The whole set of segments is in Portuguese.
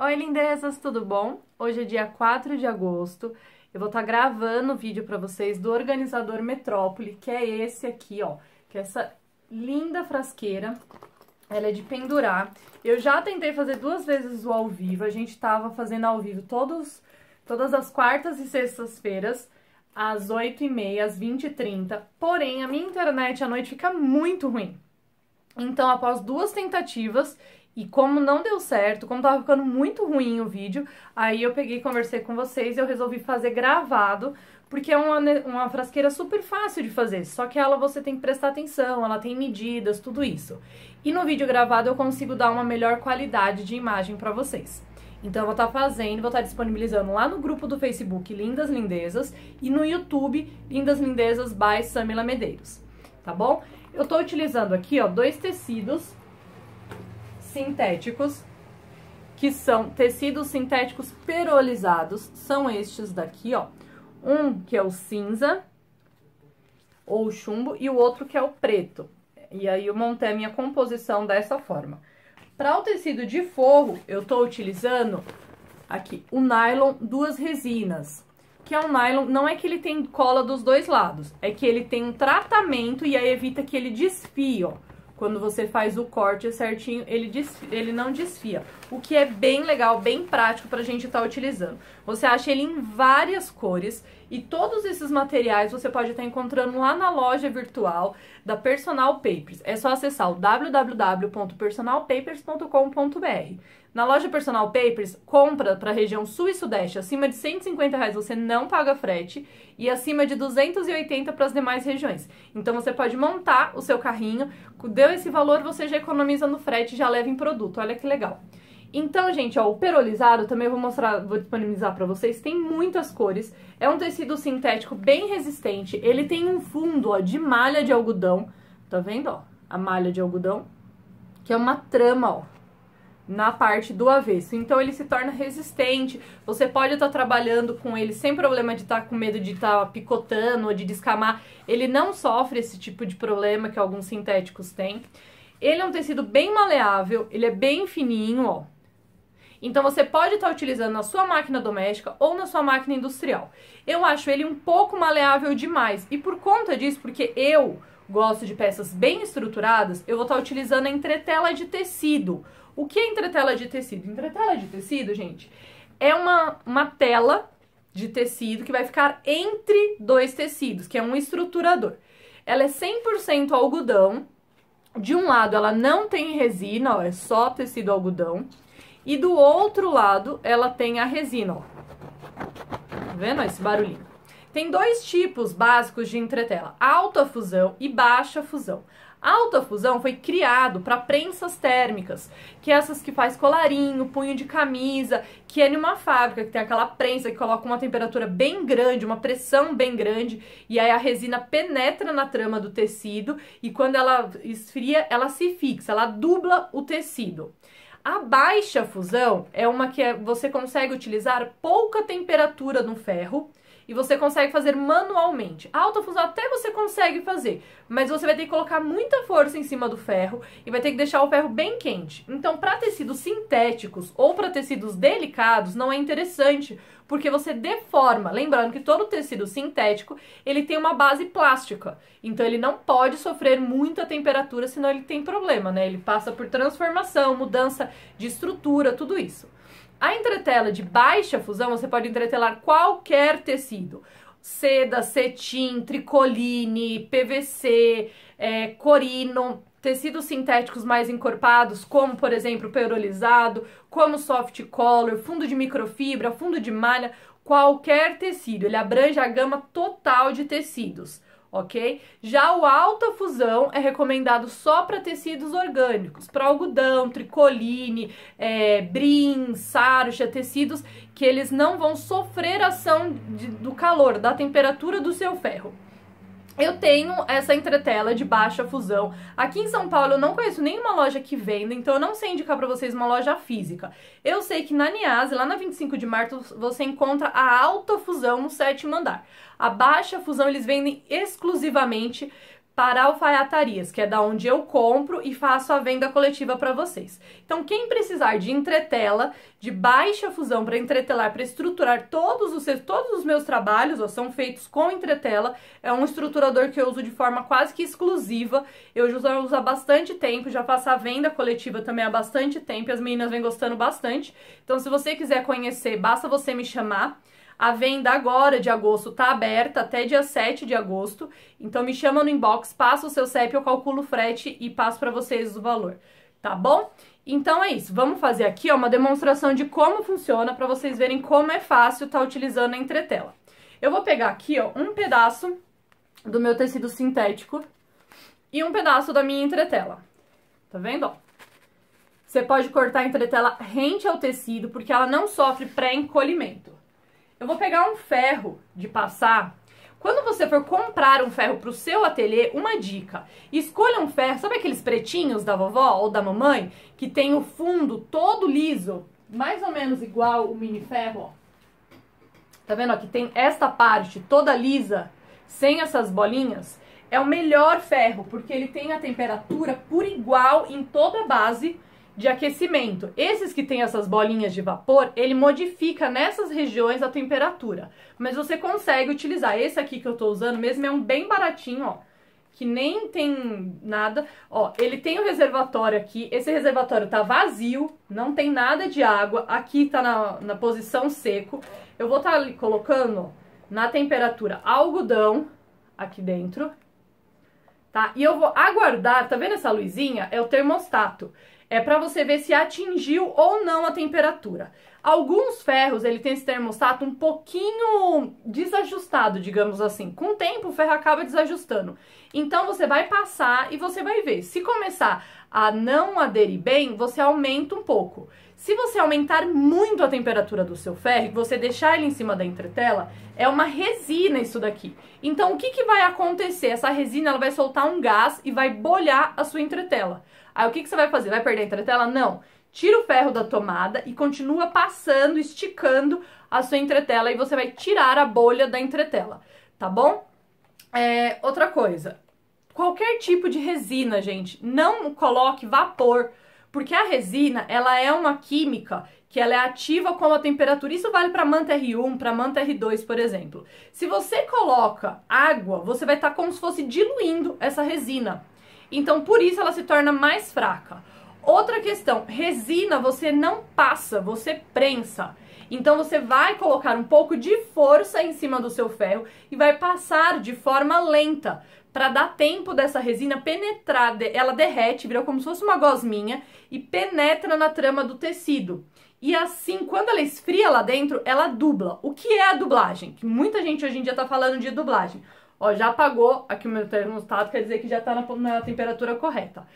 Oi, lindezas, tudo bom? Hoje é dia 4 de agosto. Eu vou estar gravando o vídeo para vocês do organizador Metrópole, que é esse aqui, ó. Que é essa linda frasqueira. Ela é de pendurar. Eu já tentei fazer 2 vezes o ao vivo. A gente tava fazendo ao vivo todas as quartas e sextas-feiras, às 8h30, às 20h30. Porém, a minha internet à noite fica muito ruim. Então, após 2 tentativas, e como não deu certo, como tava ficando muito ruim o vídeo, aí eu peguei e conversei com vocês e eu resolvi fazer gravado, porque é uma frasqueira super fácil de fazer, só que ela você tem que prestar atenção, ela tem medidas, tudo isso. E no vídeo gravado eu consigo dar uma melhor qualidade de imagem pra vocês. Então eu vou estar fazendo, vou estar disponibilizando lá no grupo do Facebook Lindas Lindezas e no YouTube Lindas Lindezas by Samila Medeiros, tá bom? Eu tô utilizando aqui, ó, 2 tecidos sintéticos, que são tecidos sintéticos perolizados, são estes daqui, ó. Um que é o cinza, ou chumbo, e o outro que é o preto. E aí eu montei a minha composição dessa forma. Para o tecido de forro, eu tô utilizando aqui o nylon 2 resinas. Que é um nylon, não é que ele tem cola dos 2 lados, é que ele tem um tratamento e aí evita que ele desfie, ó. Quando você faz o corte certinho, ele não desfia. O que é bem legal, bem prático pra gente estar utilizando. Você acha ele em várias cores e todos esses materiais você pode estar encontrando lá na loja virtual da Personal Papers. É só acessar o www.personalpapers.com.br. Na loja Personal Papers, compra para a região sul e sudeste, acima de R$150 você não paga frete e acima de 280 para as demais regiões. Então você pode montar o seu carrinho, deu esse valor, você já economiza no frete e já leva em produto. Olha que legal. Então, gente, ó, o perolizado também eu vou mostrar, vou disponibilizar para vocês, tem muitas cores. É um tecido sintético bem resistente. Ele tem um fundo, ó, de malha de algodão. Tá vendo, ó? A malha de algodão, que é uma trama, ó, na parte do avesso, então ele se torna resistente, você pode estar trabalhando com ele sem problema de estar com medo de estar picotando ou de descamar, ele não sofre esse tipo de problema que alguns sintéticos têm. Ele é um tecido bem maleável, ele é bem fininho, ó. Então você pode estar utilizando na sua máquina doméstica ou na sua máquina industrial. Eu acho ele um pouco maleável demais e por conta disso, porque eu gosto de peças bem estruturadas, eu vou estar utilizando a entretela de tecido. O que é entretela de tecido? Entretela de tecido, gente, é uma tela de tecido que vai ficar entre 2 tecidos, que é um estruturador. Ela é 100% algodão. De um lado ela não tem resina, ó, é só tecido algodão. E do outro lado ela tem a resina, ó. Tá vendo esse barulhinho? Tem 2 tipos básicos de entretela, alta fusão e baixa fusão. A alta fusão foi criado para prensas térmicas, que é essas que faz colarinho, punho de camisa, que é numa fábrica que tem aquela prensa que coloca uma temperatura bem grande, uma pressão bem grande, e aí a resina penetra na trama do tecido e quando ela esfria, ela se fixa, ela dubla o tecido. A baixa fusão é uma que você consegue utilizar pouca temperatura no ferro, e você consegue fazer manualmente. A alta fusão até você consegue fazer, mas você vai ter que colocar muita força em cima do ferro e vai ter que deixar o ferro bem quente. Então, para tecidos sintéticos ou para tecidos delicados, não é interessante, porque você deforma. Lembrando que todo tecido sintético, ele tem uma base plástica. Então, ele não pode sofrer muita temperatura, senão ele tem problema, né? Ele passa por transformação, mudança de estrutura, tudo isso. A entretela de baixa fusão, você pode entretelar qualquer tecido. Seda, cetim, tricoline, PVC, corino, tecidos sintéticos mais encorpados, como, por exemplo, perolizado, como soft color, fundo de microfibra, fundo de malha, qualquer tecido. Ele abrange a gama total de tecidos. Ok? Já o alta fusão é recomendado só para tecidos orgânicos, para algodão, tricoline, brim, sarja, tecidos que eles não vão sofrer ação do calor, da temperatura do seu ferro. Eu tenho essa entretela de baixa fusão. Aqui em São Paulo eu não conheço nenhuma loja que venda, então eu não sei indicar pra vocês uma loja física. Eu sei que na Niase, lá na 25 de março, você encontra a alta fusão no 7º andar. A baixa fusão eles vendem exclusivamente para alfaiatarias, que é da onde eu compro e faço a venda coletiva para vocês. Então, quem precisar de entretela, de baixa fusão para entretelar, para estruturar todos os meus trabalhos, ó, são feitos com entretela, é um estruturador que eu uso de forma quase que exclusiva, eu já uso há bastante tempo, já faço a venda coletiva também há bastante tempo, e as meninas vêm gostando bastante. Então, se você quiser conhecer, basta você me chamar. A venda agora de agosto tá aberta até dia 7 de agosto, então me chama no inbox, passa o seu CEP, eu calculo o frete e passo para vocês o valor, tá bom? Então é isso, vamos fazer aqui ó, uma demonstração de como funciona para vocês verem como é fácil estar utilizando a entretela. Eu vou pegar aqui ó, um pedaço do meu tecido sintético e um pedaço da minha entretela, tá vendo ó? Você pode cortar a entretela rente ao tecido porque ela não sofre pré-encolhimento. Eu vou pegar um ferro de passar. Quando você for comprar um ferro para o seu ateliê, uma dica. Escolha um ferro, sabe aqueles pretinhos da vovó ou da mamãe? Que tem o fundo todo liso, mais ou menos igual o mini ferro, ó. Tá vendo? Ó, que tem esta parte toda lisa, sem essas bolinhas. É o melhor ferro, porque ele tem a temperatura por igual em toda a base de aquecimento. Esses que tem essas bolinhas de vapor, ele modifica nessas regiões a temperatura. Mas você consegue utilizar. Esse aqui que eu tô usando mesmo é um bem baratinho, ó. Que nem tem nada. Ó, ele tem o reservatório aqui. Esse reservatório tá vazio, não tem nada de água. Aqui tá na posição seco. Eu vou estar ali colocando ó, na temperatura algodão aqui dentro. Tá? E eu vou aguardar, tá vendo essa luzinha? É o termostato. É para você ver se atingiu ou não a temperatura. Alguns ferros, ele tem esse termostato um pouquinho desajustado, digamos assim. Com o tempo, o ferro acaba desajustando. Então, você vai passar e você vai ver. Se começar a não aderir bem, você aumenta um pouco. Se você aumentar muito a temperatura do seu ferro e você deixar ele em cima da entretela, é uma resina isso daqui. Então, o que que vai acontecer? Essa resina ela vai soltar um gás e vai bolhar a sua entretela. Aí o que que você vai fazer? Vai perder a entretela? Não. Tira o ferro da tomada e continua passando, esticando a sua entretela e você vai tirar a bolha da entretela, tá bom? Outra coisa, qualquer tipo de resina, gente, não coloque vapor, porque a resina, ela é uma química que ela é ativa com a temperatura. Isso vale para manta R1, para manta R2, por exemplo. Se você coloca água, você vai estar como se fosse diluindo essa resina. Então, por isso ela se torna mais fraca. Outra questão, resina você não passa, você prensa. Então, você vai colocar um pouco de força em cima do seu ferro e vai passar de forma lenta, para dar tempo dessa resina penetrar. Ela derrete, vira como se fosse uma gosminha e penetra na trama do tecido. E assim, quando ela esfria lá dentro, ela dubla. O que é a dublagem? Que muita gente hoje em dia tá falando de dublagem. Ó, já apagou aqui o meu termostato, quer dizer que já tá na temperatura correta.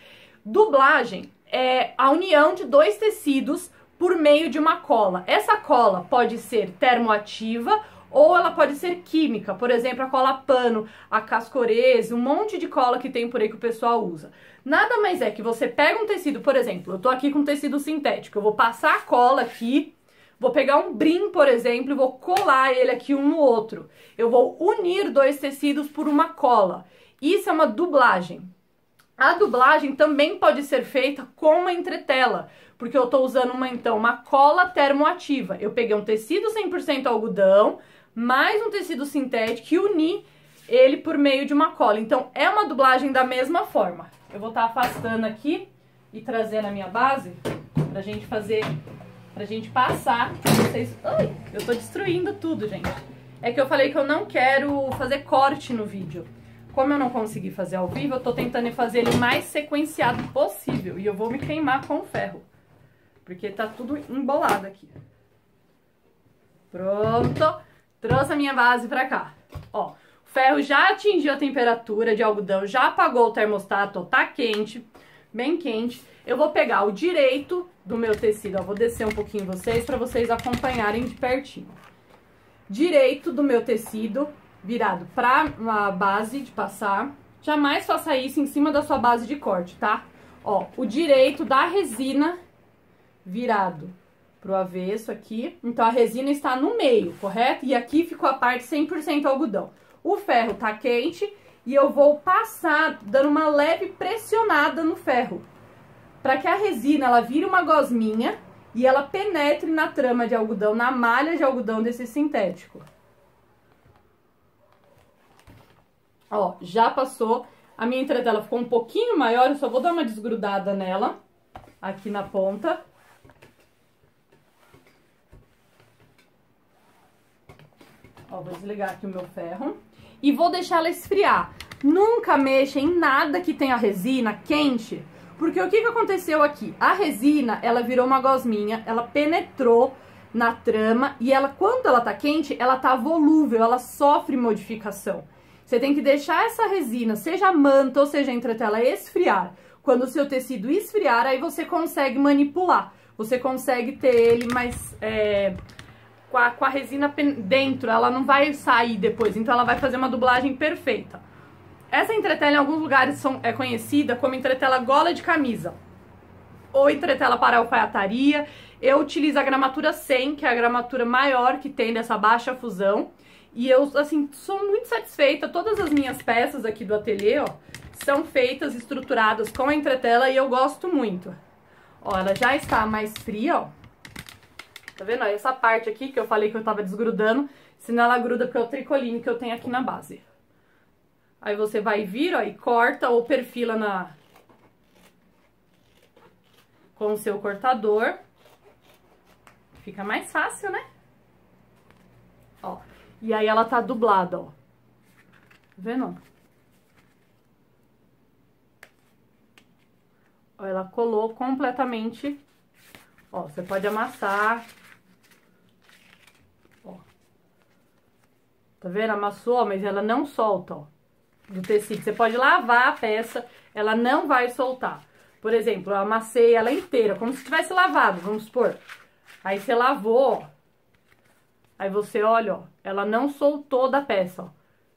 Dublagem é a união de dois tecidos por meio de uma cola. Essa cola pode ser termoativa ou ela pode ser química. Por exemplo, a cola pano, a cascorese, um monte de cola que tem por aí que o pessoal usa. Nada mais é que você pega um tecido, por exemplo, eu tô aqui com tecido sintético, eu vou passar a cola aqui, vou pegar um brim, por exemplo, e vou colar ele aqui um no outro. Eu vou unir dois tecidos por uma cola. Isso é uma dublagem. A dublagem também pode ser feita com uma entretela, porque eu estou usando uma cola termoativa. Eu peguei um tecido 100% algodão, mais um tecido sintético e uni ele por meio de uma cola. Então, é uma dublagem da mesma forma. Eu vou estar afastando aqui e trazendo a minha base pra gente fazer, pra gente passar. Vocês... Ai, eu tô destruindo tudo, gente. É que eu falei que eu não quero fazer corte no vídeo. Como eu não consegui fazer ao vivo, eu tô tentando fazer ele o mais sequenciado possível. E eu vou me queimar com o ferro, porque tá tudo embolado aqui. Pronto. Trouxe a minha base pra cá. Ó, o ferro já atingiu a temperatura de algodão, já apagou o termostato, tá quente, bem quente. Eu vou pegar o direito do meu tecido, ó, vou descer um pouquinho vocês pra vocês acompanharem de pertinho. Direito do meu tecido virado pra uma base de passar. Jamais faça isso em cima da sua base de corte, tá? Ó, o direito da resina virado pro avesso aqui. Então, a resina está no meio, correto? E aqui ficou a parte 100% algodão. O ferro tá quente e eu vou passar dando uma leve pressionada no ferro, para que a resina ela vire uma gosminha e ela penetre na trama de algodão, na malha de algodão desse sintético. Ó, já passou. A minha entretela ficou um pouquinho maior, eu só vou dar uma desgrudada nela, aqui na ponta. Ó, vou desligar aqui o meu ferro. E vou deixar ela esfriar. Nunca mexa em nada que tenha resina quente, porque o que aconteceu aqui? A resina, ela virou uma gosminha, ela penetrou na trama e ela, quando ela tá quente, ela tá volúvel, ela sofre modificação. Você tem que deixar essa resina, seja a manta ou seja a entretela, esfriar. Quando o seu tecido esfriar, aí você consegue manipular. Você consegue ter ele mais... com a resina dentro, ela não vai sair depois, então ela vai fazer uma dublagem perfeita. Essa entretela em alguns lugares é conhecida como entretela gola de camisa, ou entretela para alfaiataria. Eu utilizo a gramatura 100, que é a gramatura maior que tem dessa baixa fusão, e eu, assim, sou muito satisfeita. Todas as minhas peças aqui do ateliê, ó, são feitas, estruturadas com a entretela e eu gosto muito. Ó, ela já está mais fria, ó. Tá vendo? Essa parte aqui que eu falei que eu tava desgrudando, senão ela gruda porque é o tricoline que eu tenho aqui na base. Aí você vai vir, ó, e corta ou perfila com o seu cortador. Fica mais fácil, né? Ó. E aí ela tá dublada, ó. Tá vendo? Ó, ela colou completamente. Ó, você pode amassar. Ó. Tá vendo? Amassou, mas ela não solta, ó, do tecido. Você pode lavar a peça, ela não vai soltar. Por exemplo, eu amassei ela inteira, como se tivesse lavado, vamos supor. Aí você lavou, ó. Aí você olha, ó, ela não soltou da peça, ó.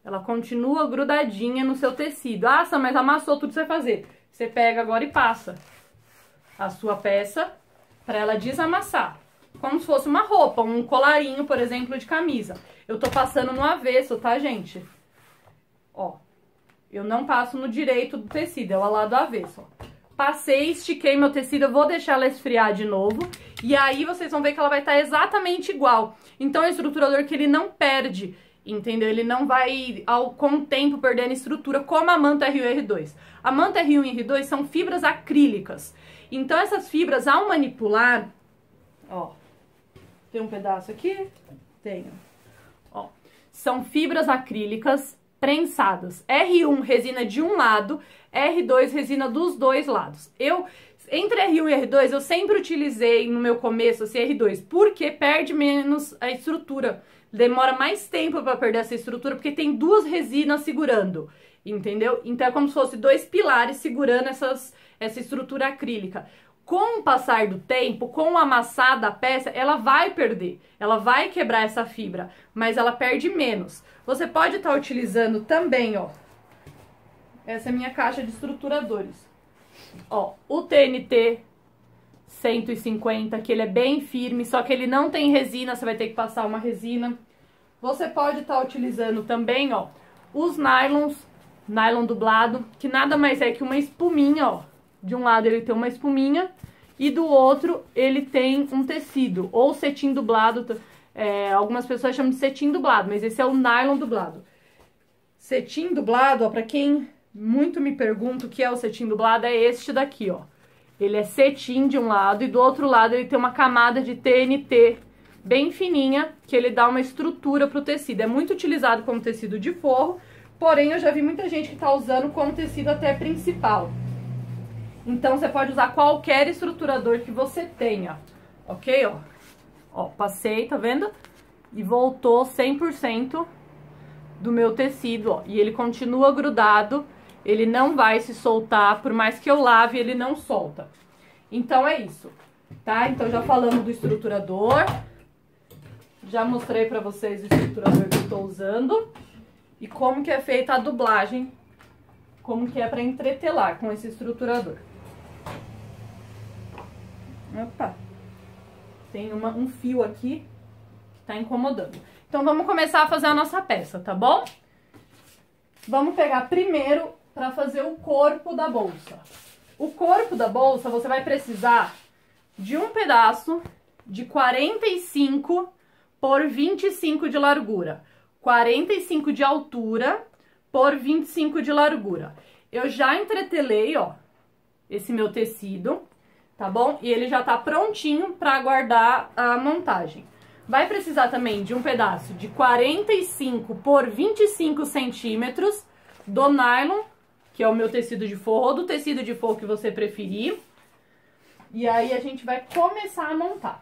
Ela continua grudadinha no seu tecido. Ah, mas amassou tudo que você vai fazer. Você pega agora e passa a sua peça para ela desamassar. Como se fosse uma roupa, um colarinho, por exemplo, de camisa. Eu tô passando no avesso, tá, gente? Ó, eu não passo no direito do tecido, é o lado avesso, ó. Passei, estiquei meu tecido, eu vou deixar ela esfriar de novo. E aí vocês vão ver que ela vai estar exatamente igual. Então é um estruturador que ele não perde, entendeu? Ele não vai, com o tempo, perdendo estrutura, como a manta R1 e R2. A manta R1 e R2 são fibras acrílicas. Então essas fibras, ao manipular, ó, tem um pedaço aqui? Tenho. Ó, são fibras acrílicas prensadas. R1 resina de um lado, R2 resina dos dois lados. Entre R1 e R2, eu sempre utilizei no meu começo esse R2, porque perde menos a estrutura. Demora mais tempo para perder essa estrutura, porque tem duas resinas segurando, entendeu? Então é como se fosse dois pilares segurando essa estrutura acrílica. Com o passar do tempo, com o amassar da peça, ela vai perder, ela vai quebrar essa fibra, mas ela perde menos. Você pode estar utilizando também, ó, essa é a minha caixa de estruturadores. Ó, o TNT 150, que ele é bem firme, só que ele não tem resina, você vai ter que passar uma resina. Você pode estar utilizando também, ó, os nylon dublado, que nada mais é que uma espuminha, ó. De um lado ele tem uma espuminha e do outro ele tem um tecido, ou cetim dublado, algumas pessoas chamam de cetim dublado, mas esse é o nylon dublado. Cetim dublado, ó, pra quem muito me pergunta o que é o cetim dublado, é este daqui, ó. Ele é cetim de um lado e do outro lado ele tem uma camada de TNT bem fininha, que ele dá uma estrutura pro tecido. É muito utilizado como tecido de forro, porém eu já vi muita gente que tá usando como tecido até principal. Então, você pode usar qualquer estruturador que você tenha, ok? Ó, passei, tá vendo? E voltou 100% do meu tecido, ó. E ele continua grudado, ele não vai se soltar, por mais que eu lave, ele não solta. Então, é isso, tá? Então, já falamos do estruturador, já mostrei pra vocês o estruturador que eu tô usando e como que é feita a dublagem, como que é pra entretelar com esse estruturador. Opa, tem um fio aqui que tá incomodando. Então, vamos começar a fazer a nossa peça, tá bom? Vamos pegar primeiro para fazer o corpo da bolsa. O corpo da bolsa você vai precisar de um pedaço de 45 por 25 de largura. 45 de altura por 25 de largura. Eu já entretelei, ó, esse meu tecido, tá bom? E ele já tá prontinho para guardar a montagem. Vai precisar também de um pedaço de 45 por 25 centímetros do nylon, que é o meu tecido de forro, ou do tecido de forro que você preferir. E aí a gente vai começar a montar.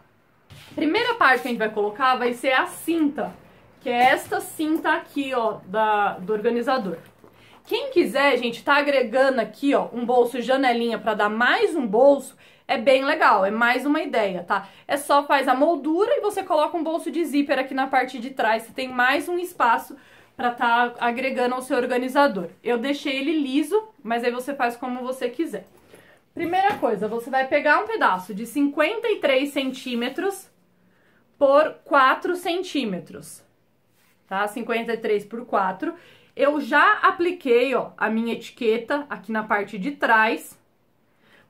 Primeira parte que a gente vai colocar vai ser a cinta, que é esta cinta aqui, ó, do organizador. Quem quiser, gente, tá agregando aqui, ó, um bolso janelinha para dar mais um bolso, é bem legal, é mais uma ideia, tá? É só faz a moldura e você coloca um bolso de zíper aqui na parte de trás, você tem mais um espaço para tá agregando ao seu organizador. Eu deixei ele liso, mas aí você faz como você quiser. Primeira coisa, você vai pegar um pedaço de 53 centímetros por 4 centímetros, tá? 53 por 4. Eu já apliquei, ó, a minha etiqueta aqui na parte de trás.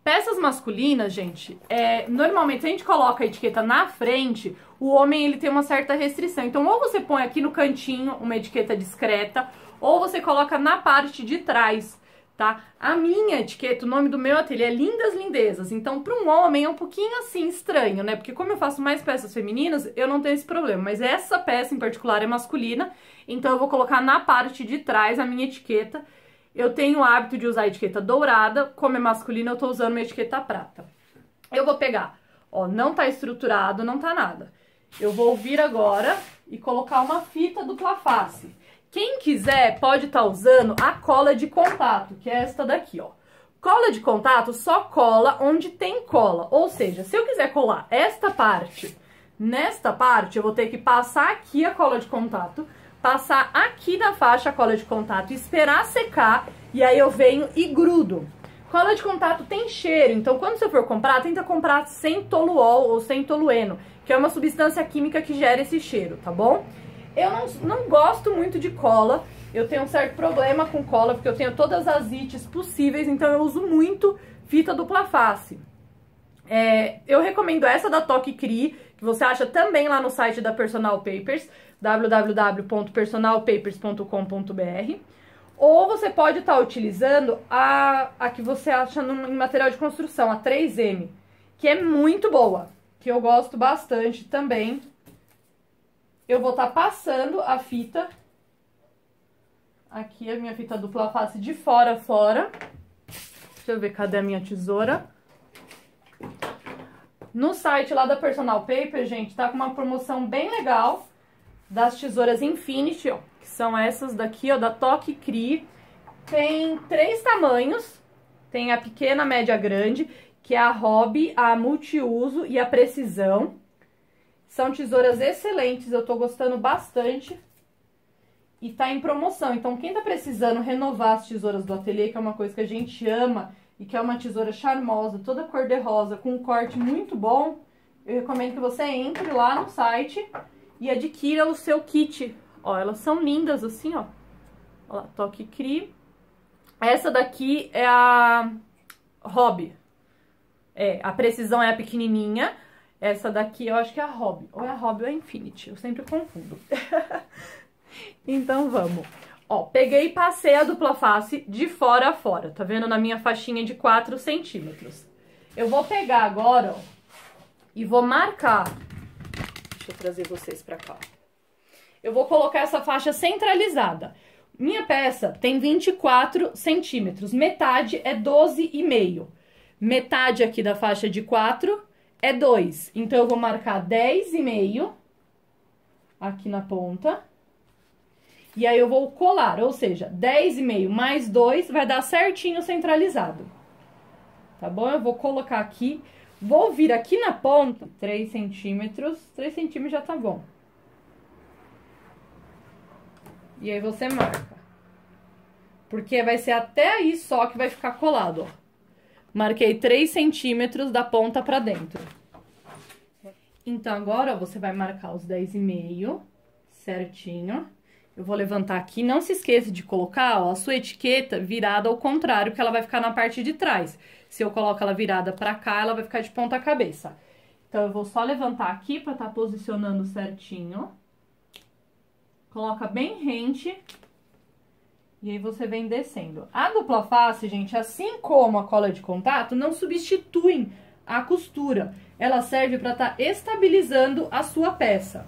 Peças masculinas, gente, normalmente se a gente coloca a etiqueta na frente, o homem ele tem uma certa restrição. Então, ou você põe aqui no cantinho uma etiqueta discreta, ou você coloca na parte de trás, tá? A minha etiqueta, o nome do meu ateliê é Lindas Lindezas. Então, para um homem é um pouquinho assim estranho, né? Porque como eu faço mais peças femininas, eu não tenho esse problema. Mas essa peça em particular é masculina, então eu vou colocar na parte de trás a minha etiqueta. Eu tenho o hábito de usar a etiqueta dourada, como é masculina, eu tô usando minha etiqueta prata. Eu vou pegar, ó, não tá estruturado, não tá nada. Eu vou vir agora e colocar uma fita dupla face. Quem quiser pode estar usando a cola de contato, que é esta daqui, ó. Cola de contato só cola onde tem cola, ou seja, se eu quiser colar esta parte, nesta parte, eu vou ter que passar aqui a cola de contato, passar aqui na faixa a cola de contato, esperar secar e aí eu venho e grudo. Cola de contato tem cheiro, então quando você for comprar, tenta comprar sem toluol ou sem tolueno, que é uma substância química que gera esse cheiro, tá bom? Eu não gosto muito de cola, eu tenho um certo problema com cola, porque eu tenho todas as ites possíveis, então eu uso muito fita dupla face. Eu recomendo essa da Toque Cri, que você acha também lá no site da Personal Papers, www.personalpapers.com.br, ou você pode estar utilizando a que você acha em material de construção, a 3M, que é muito boa, que eu gosto bastante também. Eu vou estar passando a fita, aqui a minha fita dupla face de fora a fora. Deixa eu ver, cadê a minha tesoura? No site lá da Personal Paper, gente, tá com uma promoção bem legal das tesouras Infinity, ó, que são essas daqui, ó, da Toque Cri. Tem 3 tamanhos, tem a pequena, a média, a grande, que é a hobby, a multiuso e a precisão. São tesouras excelentes, eu tô gostando bastante e tá em promoção. Então, quem tá precisando renovar as tesouras do ateliê, que é uma coisa que a gente ama e que é uma tesoura charmosa, toda cor-de-rosa, com um corte muito bom, eu recomendo que você entre lá no site e adquira o seu kit. Ó, elas são lindas assim, ó. Ó lá, Toque Cri. Essa daqui é a Hobby. A precisão é a pequenininha. Essa daqui eu acho que é a Hobby. Ou é a Hobby ou é a Infinity. Eu sempre confundo. Então vamos. Ó, peguei e passei a dupla face de fora a fora. Tá vendo? Na minha faixinha de 4 centímetros. Eu vou pegar agora, ó, e vou marcar. Deixa eu trazer vocês pra cá. Eu vou colocar essa faixa centralizada. Minha peça tem 24 centímetros. Metade é 12,5. Metade aqui da faixa de 4 é 2. Então, eu vou marcar 10,5 aqui na ponta. E aí, eu vou colar, ou seja, 10,5 mais 2 vai dar certinho centralizado. Tá bom? Eu vou colocar aqui, vou vir aqui na ponta, 3 centímetros. 3 centímetros já tá bom. E aí, você marca. Porque vai ser até aí só que vai ficar colado, ó. Marquei 3 centímetros da ponta pra dentro. Então, agora, ó, você vai marcar os 10,5 certinho. Eu vou levantar aqui, não se esqueça de colocar, ó, a sua etiqueta virada ao contrário, que ela vai ficar na parte de trás. Se eu coloco ela virada pra cá, ela vai ficar de ponta cabeça. Então, eu vou só levantar aqui pra tá posicionando certinho. Coloca bem rente. E aí, você vem descendo. A dupla face, gente, assim como a cola de contato, não substituem a costura. Ela serve pra tá estabilizando a sua peça.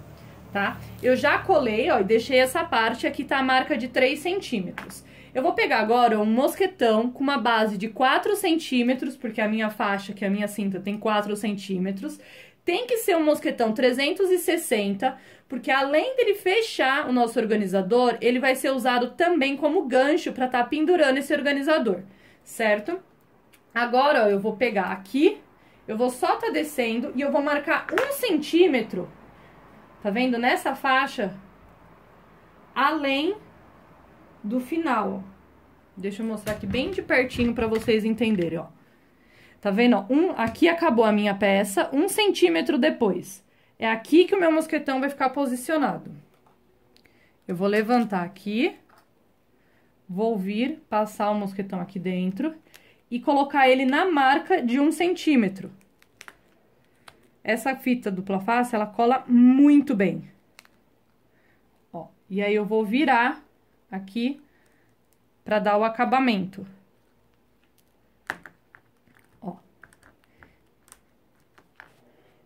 Tá? Eu já colei, ó, e deixei essa parte, aqui tá a marca de 3 centímetros. Eu vou pegar agora um mosquetão com uma base de 4 centímetros, porque a minha faixa, que é a minha cinta, tem 4 centímetros. Tem que ser um mosquetão 360, porque além dele fechar o nosso organizador, ele vai ser usado também como gancho para tá pendurando esse organizador, certo? Agora, ó, eu vou pegar aqui, eu vou só tá descendo e eu vou marcar 1 centímetro. Tá vendo? Nessa faixa, além do final, ó. Deixa eu mostrar aqui bem de pertinho pra vocês entenderem, ó. Tá vendo, ó? Aqui acabou a minha peça, 1 centímetro depois. É aqui que o meu mosquetão vai ficar posicionado. Eu vou levantar aqui, vou vir, passar o mosquetão aqui dentro e colocar ele na marca de 1 centímetro. Essa fita dupla face, ela cola muito bem. Ó, e aí eu vou virar aqui pra dar o acabamento. Ó.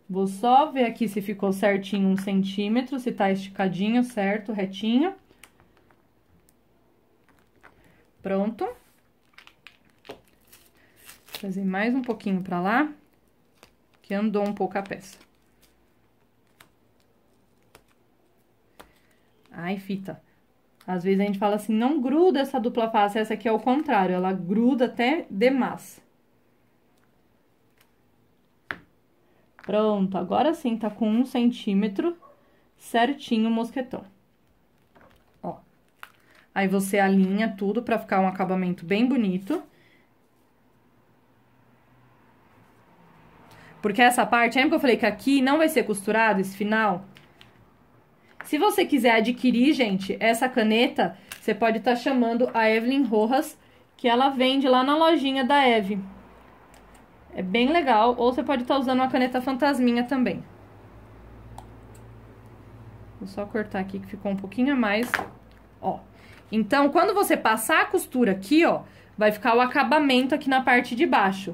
Vou só ver aqui se ficou certinho 1 centímetro, se tá esticadinho, certo, retinho. Pronto. Vou fazer mais um pouquinho pra lá. Que andou um pouco a peça. Ai, fita. Às vezes a gente fala assim, não gruda essa dupla face, essa aqui é o contrário, ela gruda até demais. Pronto, agora sim tá com 1 centímetro certinho o mosquetão. Ó. Aí você alinha tudo pra ficar um acabamento bem bonito. Porque essa parte, lembra que eu falei que aqui não vai ser costurado esse final? Se você quiser adquirir, gente, essa caneta, você pode estar chamando a Evelyn Rojas, que ela vende lá na lojinha da Eve. É bem legal, ou você pode estar usando uma caneta fantasminha também. Vou só cortar aqui que ficou um pouquinho a mais, ó. Então, quando você passar a costura aqui, ó, vai ficar o acabamento aqui na parte de baixo,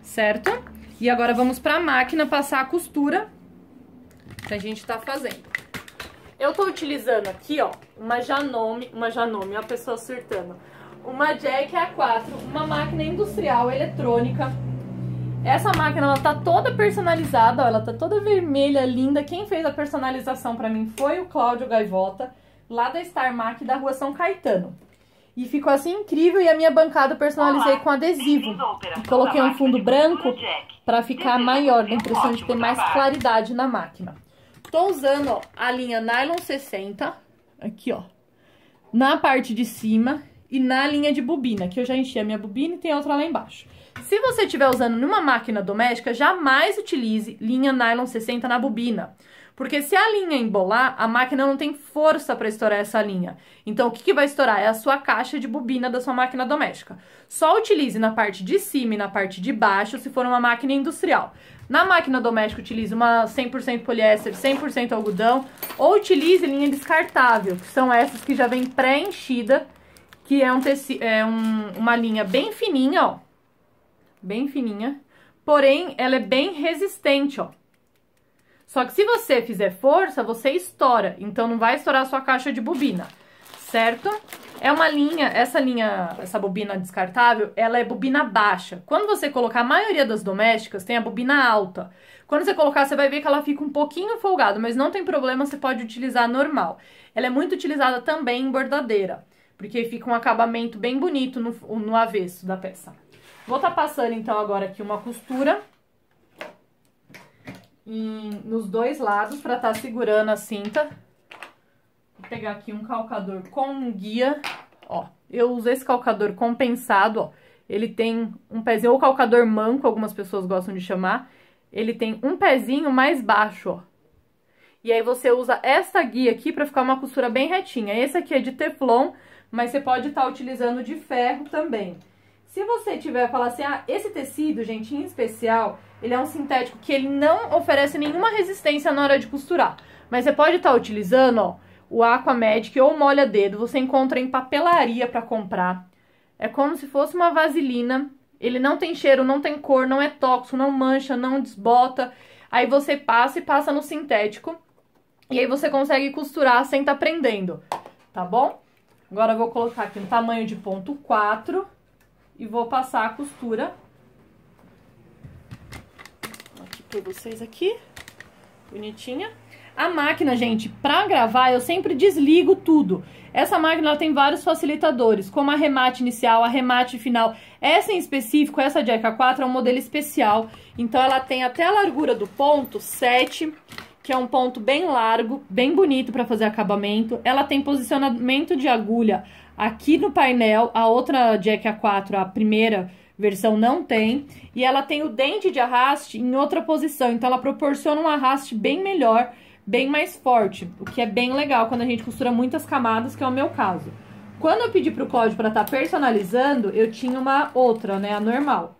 certo? E agora, vamos pra máquina passar a costura que a gente tá fazendo. Eu tô utilizando aqui, ó, uma Janome, ó, a pessoa surtando. Uma Jack A4, uma máquina industrial eletrônica. Essa máquina, ela tá toda personalizada, ó, ela tá toda vermelha, linda. Quem fez a personalização pra mim foi o Cláudio Gaivota, lá da Star Mac, da rua São Caetano. E ficou assim incrível, e a minha bancada eu personalizei com adesivo. E coloquei um fundo branco pra ficar maior, da impressão de ter mais claridade na máquina. Tô usando, ó, a linha Nylon 60, aqui, ó, na parte de cima e na linha de bobina, que eu já enchi a minha bobina e tem outra lá embaixo. Se você estiver usando numa máquina doméstica, jamais utilize linha Nylon 60 na bobina. Porque se a linha embolar, a máquina não tem força para estourar essa linha. Então, o que vai estourar? É a sua caixa de bobina da sua máquina doméstica. Só utilize na parte de cima e na parte de baixo, se for uma máquina industrial. Na máquina doméstica, utilize uma 100% poliéster, 100% algodão, ou utilize linha descartável, que são essas que já vem pré-enchida, que é, uma linha bem fininha, ó. Bem fininha. Porém, ela é bem resistente, ó. Só que se você fizer força, você estoura. Então, não vai estourar a sua caixa de bobina, certo? É uma linha, essa bobina descartável, ela é bobina baixa. Quando você colocar, a maioria das domésticas tem a bobina alta. Quando você colocar, você vai ver que ela fica um pouquinho folgada, mas não tem problema, você pode utilizar normal. Ela é muito utilizada também em bordadeira, porque fica um acabamento bem bonito no avesso da peça. Vou estar passando, então, agora aqui uma costura nos dois lados, para estar segurando a cinta. Vou pegar aqui um calcador com guia, ó. Eu uso esse calcador compensado, ó. Ele tem um pezinho, ou calcador manco, algumas pessoas gostam de chamar. Ele tem um pezinho mais baixo, ó. E aí você usa esta guia aqui pra ficar uma costura bem retinha. Esse aqui é de teflon, mas você pode estar utilizando de ferro também. Se você tiver, falar assim, ah, esse tecido, gente, em especial, ele é um sintético que ele não oferece nenhuma resistência na hora de costurar. Mas você pode estar utilizando, ó, o Aqua Magic ou molha dedo, você encontra em papelaria pra comprar. É como se fosse uma vaselina, ele não tem cheiro, não tem cor, não é tóxico, não mancha, não desbota. Aí você passa e passa no sintético, e aí você consegue costurar sem estar prendendo, tá bom? Agora eu vou colocar aqui no tamanho de ponto 4 e vou passar a costura. Aqui pra vocês aqui, bonitinha. A máquina, gente, pra gravar eu sempre desligo tudo. Essa máquina ela tem vários facilitadores, como a remate inicial, a remate final. Essa em específico, essa de EK4 é um modelo especial. Então ela tem até a largura do ponto 7, que é um ponto bem largo, bem bonito para fazer acabamento. Ela tem posicionamento de agulha aqui no painel, a outra de EK4, a primeira versão, não tem. E ela tem o dente de arraste em outra posição, então ela proporciona um arraste bem melhor, bem mais forte, o que é bem legal quando a gente costura muitas camadas, que é o meu caso. Quando eu pedi pro Cláudio para estar personalizando, eu tinha uma outra, né, a normal.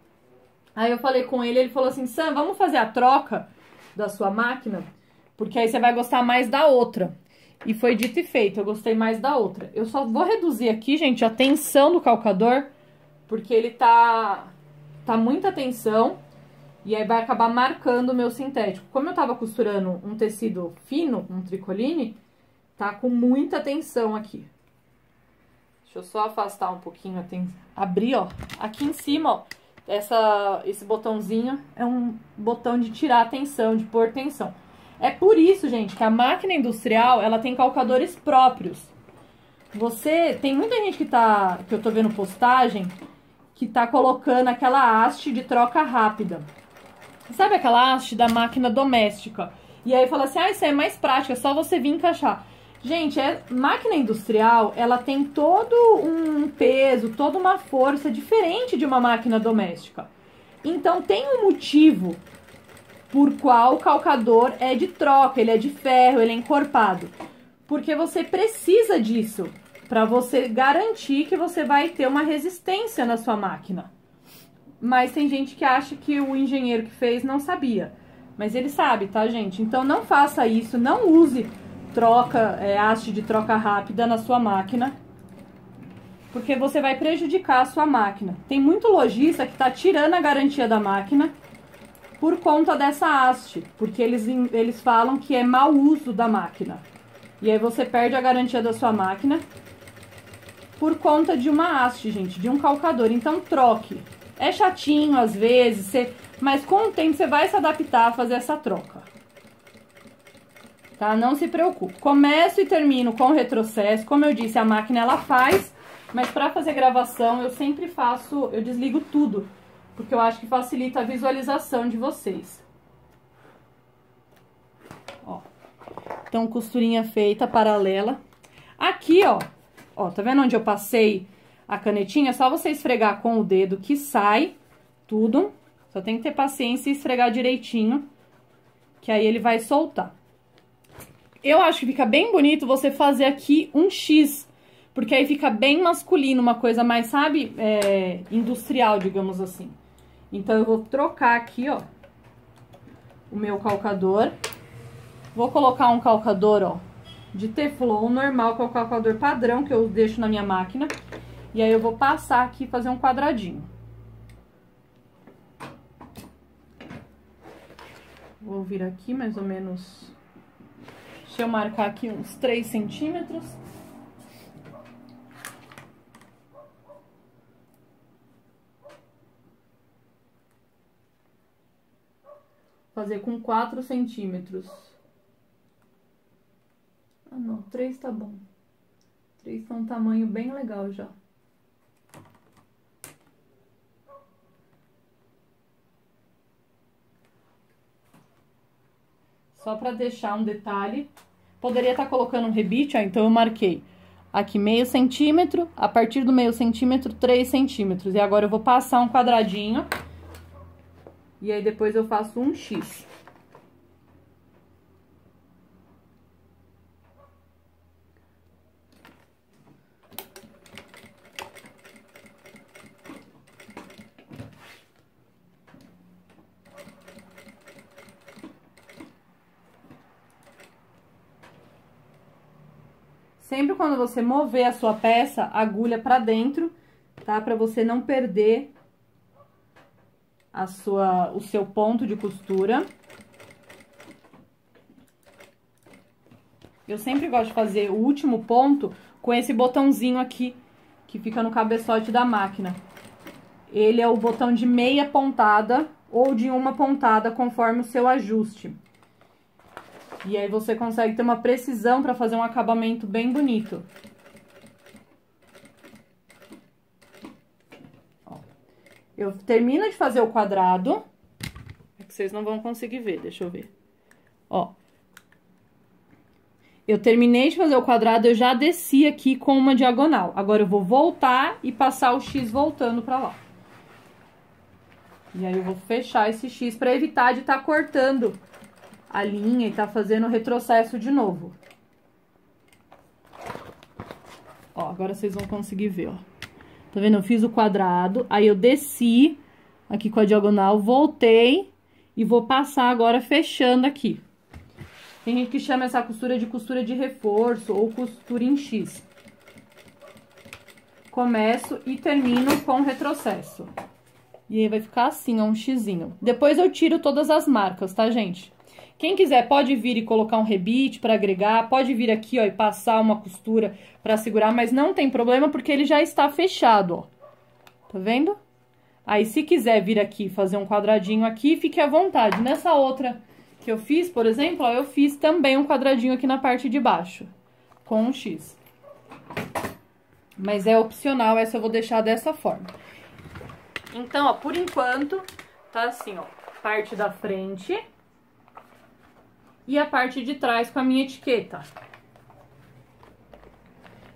Aí eu falei com ele, ele falou assim, Sam, vamos fazer a troca da sua máquina? Porque aí você vai gostar mais da outra. E foi dito e feito, eu gostei mais da outra. Eu só vou reduzir aqui, gente, a tensão do calcador, porque ele tá muita tensão. E aí vai acabar marcando o meu sintético. Como eu tava costurando um tecido fino, um tricoline, tá com muita tensão aqui. Deixa eu só afastar um pouquinho a tensão. Abrir, ó. Aqui em cima, ó. Esse botãozinho é um botão de tirar a tensão, de pôr tensão. É por isso, gente, que a máquina industrial, ela tem calcadores próprios. Tem muita gente que eu tô vendo postagem, que tá colocando aquela haste de troca rápida. Sabe aquela haste da máquina doméstica? E aí fala assim, ah, isso é mais prático, é só você vir encaixar. Gente, máquina industrial, ela tem todo um peso, toda uma força diferente de uma máquina doméstica. Então tem um motivo por qual o calcador é de troca, ele é de ferro, ele é encorpado. Porque você precisa disso, para você garantir que você vai ter uma resistência na sua máquina. Mas tem gente que acha que o engenheiro que fez não sabia. Mas ele sabe, tá, gente? Então não faça isso, não use haste de troca rápida na sua máquina, porque você vai prejudicar a sua máquina. Tem muito lojista que tá tirando a garantia da máquina por conta dessa haste, porque eles falam que é mau uso da máquina. E aí você perde a garantia da sua máquina por conta de uma haste, gente, de um calcador. Então troque. É chatinho às vezes, mas com o tempo você vai se adaptar a fazer essa troca. Tá? Não se preocupe. Começo e termino com retrocesso. Como eu disse, a máquina ela faz, mas para fazer gravação eu sempre eu desligo tudo, porque eu acho que facilita a visualização de vocês. Ó. Então, costurinha feita, paralela. Aqui, ó, tá vendo onde eu passei a canetinha? É só você esfregar com o dedo que sai tudo. Só tem que ter paciência e esfregar direitinho, que aí ele vai soltar. Eu acho que fica bem bonito você fazer aqui um X, porque aí fica bem masculino, uma coisa mais, sabe, industrial, digamos assim. Então, eu vou trocar aqui, ó, o meu calcador. Vou colocar um calcador, ó, de teflon normal, que é o calcador padrão que eu deixo na minha máquina. E aí eu vou passar aqui e fazer um quadradinho. Vou vir aqui mais ou menos, deixa eu marcar aqui uns 3 centímetros. Fazer com 4 centímetros. Ah, não, 3 tá bom. 3 tá um tamanho bem legal já. Só pra deixar um detalhe. Poderia estar colocando um rebite, ó, então eu marquei aqui meio centímetro, a partir do meio centímetro, 3 centímetros. E agora eu vou passar um quadradinho. E aí depois eu faço um X. Sempre quando você mover a sua peça, agulha pra dentro, tá? Pra você não perder o seu ponto de costura. Eu sempre gosto de fazer o último ponto com esse botãozinho aqui, que fica no cabeçote da máquina. Ele é o botão de meia pontada ou de uma pontada, conforme o seu ajuste. E aí você consegue ter uma precisão para fazer um acabamento bem bonito. Ó. Eu termino de fazer o quadrado. É que vocês não vão conseguir ver, deixa eu ver. Ó. Eu terminei de fazer o quadrado, eu já desci aqui com uma diagonal. Agora eu vou voltar e passar o X voltando pra lá. E aí eu vou fechar esse X pra evitar de estar cortando a linha e tá fazendo o retrocesso de novo. Ó, agora vocês vão conseguir ver, ó. Tá vendo? Eu fiz o quadrado, aí eu desci aqui com a diagonal, voltei e vou passar agora fechando aqui. Tem gente que chama essa costura de reforço ou costura em X. Começo e termino com retrocesso. E aí vai ficar assim, ó, um xizinho. Depois eu tiro todas as marcas, tá, gente? Quem quiser pode vir e colocar um rebite para agregar, pode vir aqui, ó, e passar uma costura para segurar, mas não tem problema porque ele já está fechado, ó. Tá vendo? Aí, se quiser vir aqui e fazer um quadradinho aqui, fique à vontade. Nessa outra que eu fiz, por exemplo, ó, eu fiz também um quadradinho aqui na parte de baixo, com um X. Mas é opcional, essa eu vou deixar dessa forma. Então, ó, por enquanto, tá assim, ó, parte da frente e a parte de trás com a minha etiqueta.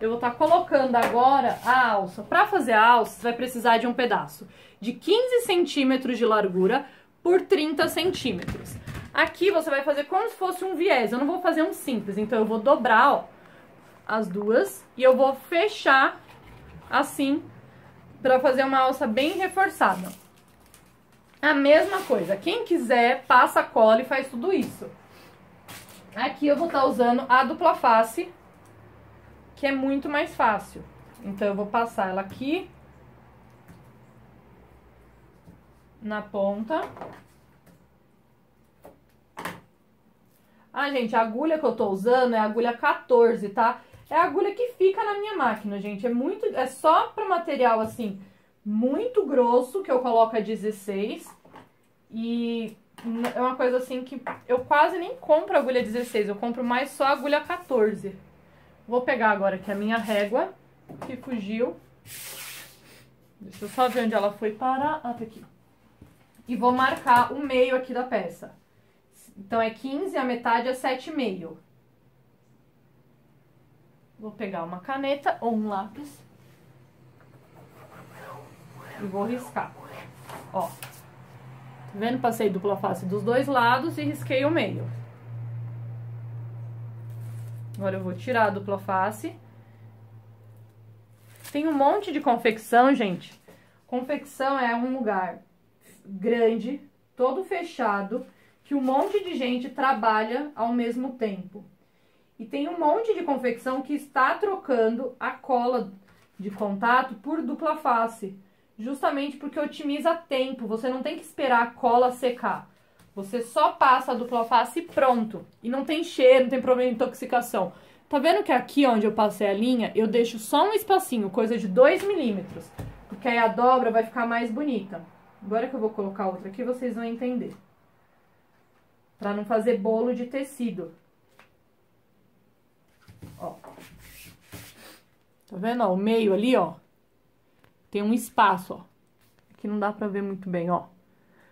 Eu vou estar colocando agora a alça. Pra fazer a alça, você vai precisar de um pedaço de 15 centímetros de largura por 30 centímetros. Aqui você vai fazer como se fosse um viés, eu não vou fazer um simples, então eu vou dobrar, ó, as duas e eu vou fechar assim, pra fazer uma alça bem reforçada. A mesma coisa, quem quiser, passa cola e faz tudo isso. Aqui eu vou estar usando a dupla face, que é muito mais fácil. Então, eu vou passar ela aqui, na ponta. Ah, gente, a agulha que eu tô usando é a agulha 14, tá? É a agulha que fica na minha máquina, gente. É só para material, assim, muito grosso, que eu coloco a 16. E é uma coisa, assim, que eu quase nem compro agulha 16. Eu compro mais só a agulha 14. Vou pegar agora aqui a minha régua, que fugiu. Deixa eu só ver onde ela foi parar. Ah, tá aqui. E vou marcar o meio aqui da peça. Então, é 15, a metade é 7,5. Vou pegar uma caneta ou um lápis. E vou riscar. Ó. Tá vendo? Passei dupla face dos dois lados e risquei o meio. Agora eu vou tirar a dupla face. Tem um monte de confecção, gente. Confecção é um lugar grande, todo fechado, que um monte de gente trabalha ao mesmo tempo. E tem um monte de confecção que está trocando a cola de contato por dupla face. Justamente porque otimiza tempo, você não tem que esperar a cola secar. Você só passa a dupla face e pronto. E não tem cheiro, não tem problema de intoxicação. Tá vendo que aqui onde eu passei a linha, eu deixo só um espacinho, coisa de 2 milímetros. Porque aí a dobra vai ficar mais bonita. Agora que eu vou colocar outra aqui, vocês vão entender. Pra não fazer bolo de tecido. Ó. Tá vendo, ó? O meio ali, ó. Tem um espaço, ó. Aqui não dá pra ver muito bem, ó.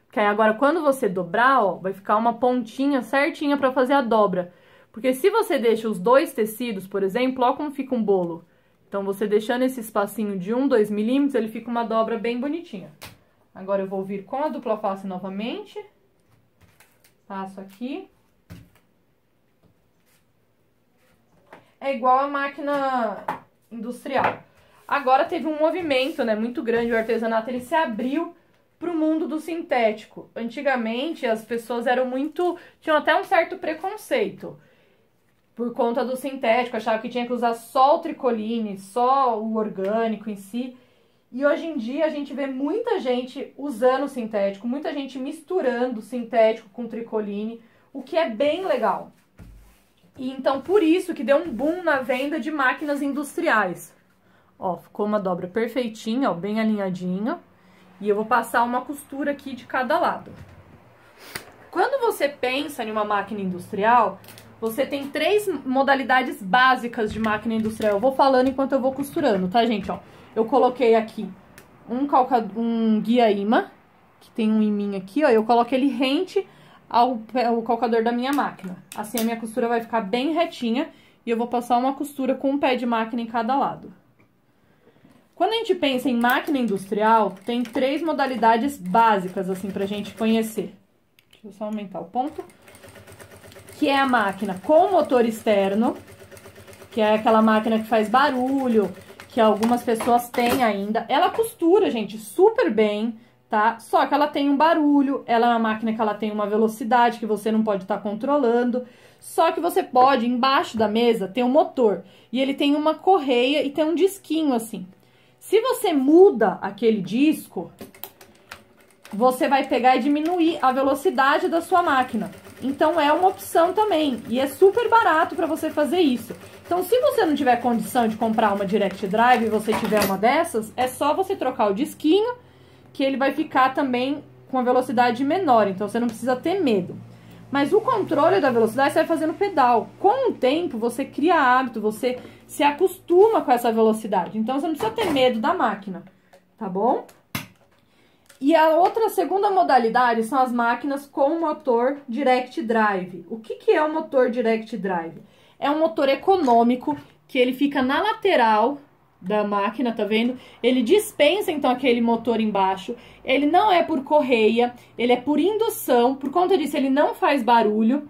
Porque aí agora, quando você dobrar, ó, vai ficar uma pontinha certinha pra fazer a dobra. Porque se você deixa os dois tecidos, por exemplo, ó como fica um bolo. Então, você deixando esse espacinho de 1, 2 milímetros, ele fica uma dobra bem bonitinha. Agora, eu vou vir com a dupla face novamente. Passo aqui. É igual a máquina industrial. Agora teve um movimento, né, muito grande, o artesanato, ele se abriu pro mundo do sintético. Antigamente, as pessoas eram tinham até um certo preconceito. por conta do sintético, achava que tinha que usar só o tricoline, só o orgânico em si. E hoje em dia a gente vê muita gente usando o sintético, muita gente misturando sintético com tricoline, o que é bem legal. E então por isso que deu um boom na venda de máquinas industriais. Ó, ficou uma dobra perfeitinha, ó, bem alinhadinha. E eu vou passar uma costura aqui de cada lado. Quando você pensa em uma máquina industrial, você tem 3 modalidades básicas de máquina industrial. Eu vou falando enquanto eu vou costurando, tá, gente? Ó, eu coloquei aqui um guia imã, que tem um iminho aqui, ó. Eu coloco ele rente ao calcador da minha máquina. Assim a minha costura vai ficar bem retinha e eu vou passar uma costura com um pé de máquina em cada lado. Quando a gente pensa em máquina industrial, tem 3 modalidades básicas, assim, pra gente conhecer. Deixa eu só aumentar o ponto. Que é a máquina com motor externo, que é aquela máquina que faz barulho, que algumas pessoas têm ainda. Ela costura, gente, super bem, tá? Só que ela tem um barulho, ela é uma máquina que ela tem uma velocidade que você não pode estar controlando. Só que você pode, embaixo da mesa, ter um motor. E ele tem uma correia e tem um disquinho, assim. Se você muda aquele disco, você vai pegar e diminuir a velocidade da sua máquina. Então é uma opção também, e é super barato para você fazer isso. Então se você não tiver condição de comprar uma Direct Drive e você tiver uma dessas, é só você trocar o disquinho, que ele vai ficar também com a velocidade menor, então você não precisa ter medo. Mas o controle da velocidade você vai fazer no pedal. Com o tempo você cria hábito, você se acostuma com essa velocidade. Então você não precisa ter medo da máquina, tá bom? E a segunda modalidade são as máquinas com motor Direct Drive. O que é o motor Direct Drive? É um motor econômico que ele fica na lateral da máquina, tá vendo? Ele dispensa então aquele motor embaixo. Ele não é por correia, ele é por indução. Por conta disso ele não faz barulho.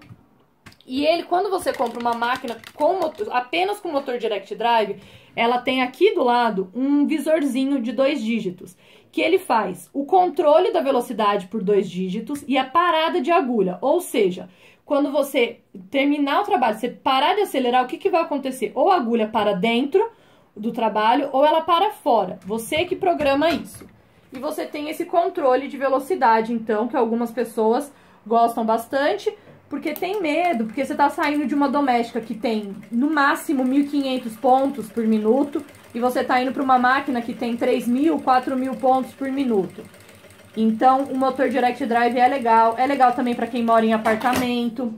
E ele, quando você compra uma máquina com motor, apenas com motor Direct Drive, ela tem aqui do lado um visorzinho de 2 dígitos. Que ele faz o controle da velocidade por 2 dígitos e a parada de agulha. Ou seja, quando você terminar o trabalho, você parar de acelerar, o que vai acontecer? Ou a agulha para dentro do trabalho ou ela para fora. Você que programa isso. E você tem esse controle de velocidade, então, que algumas pessoas gostam bastante, porque tem medo, porque você tá saindo de uma doméstica que tem, no máximo, 1.500 pontos por minuto, e você tá indo para uma máquina que tem 3.000, 4.000 pontos por minuto. Então, o motor Direct Drive é legal também para quem mora em apartamento,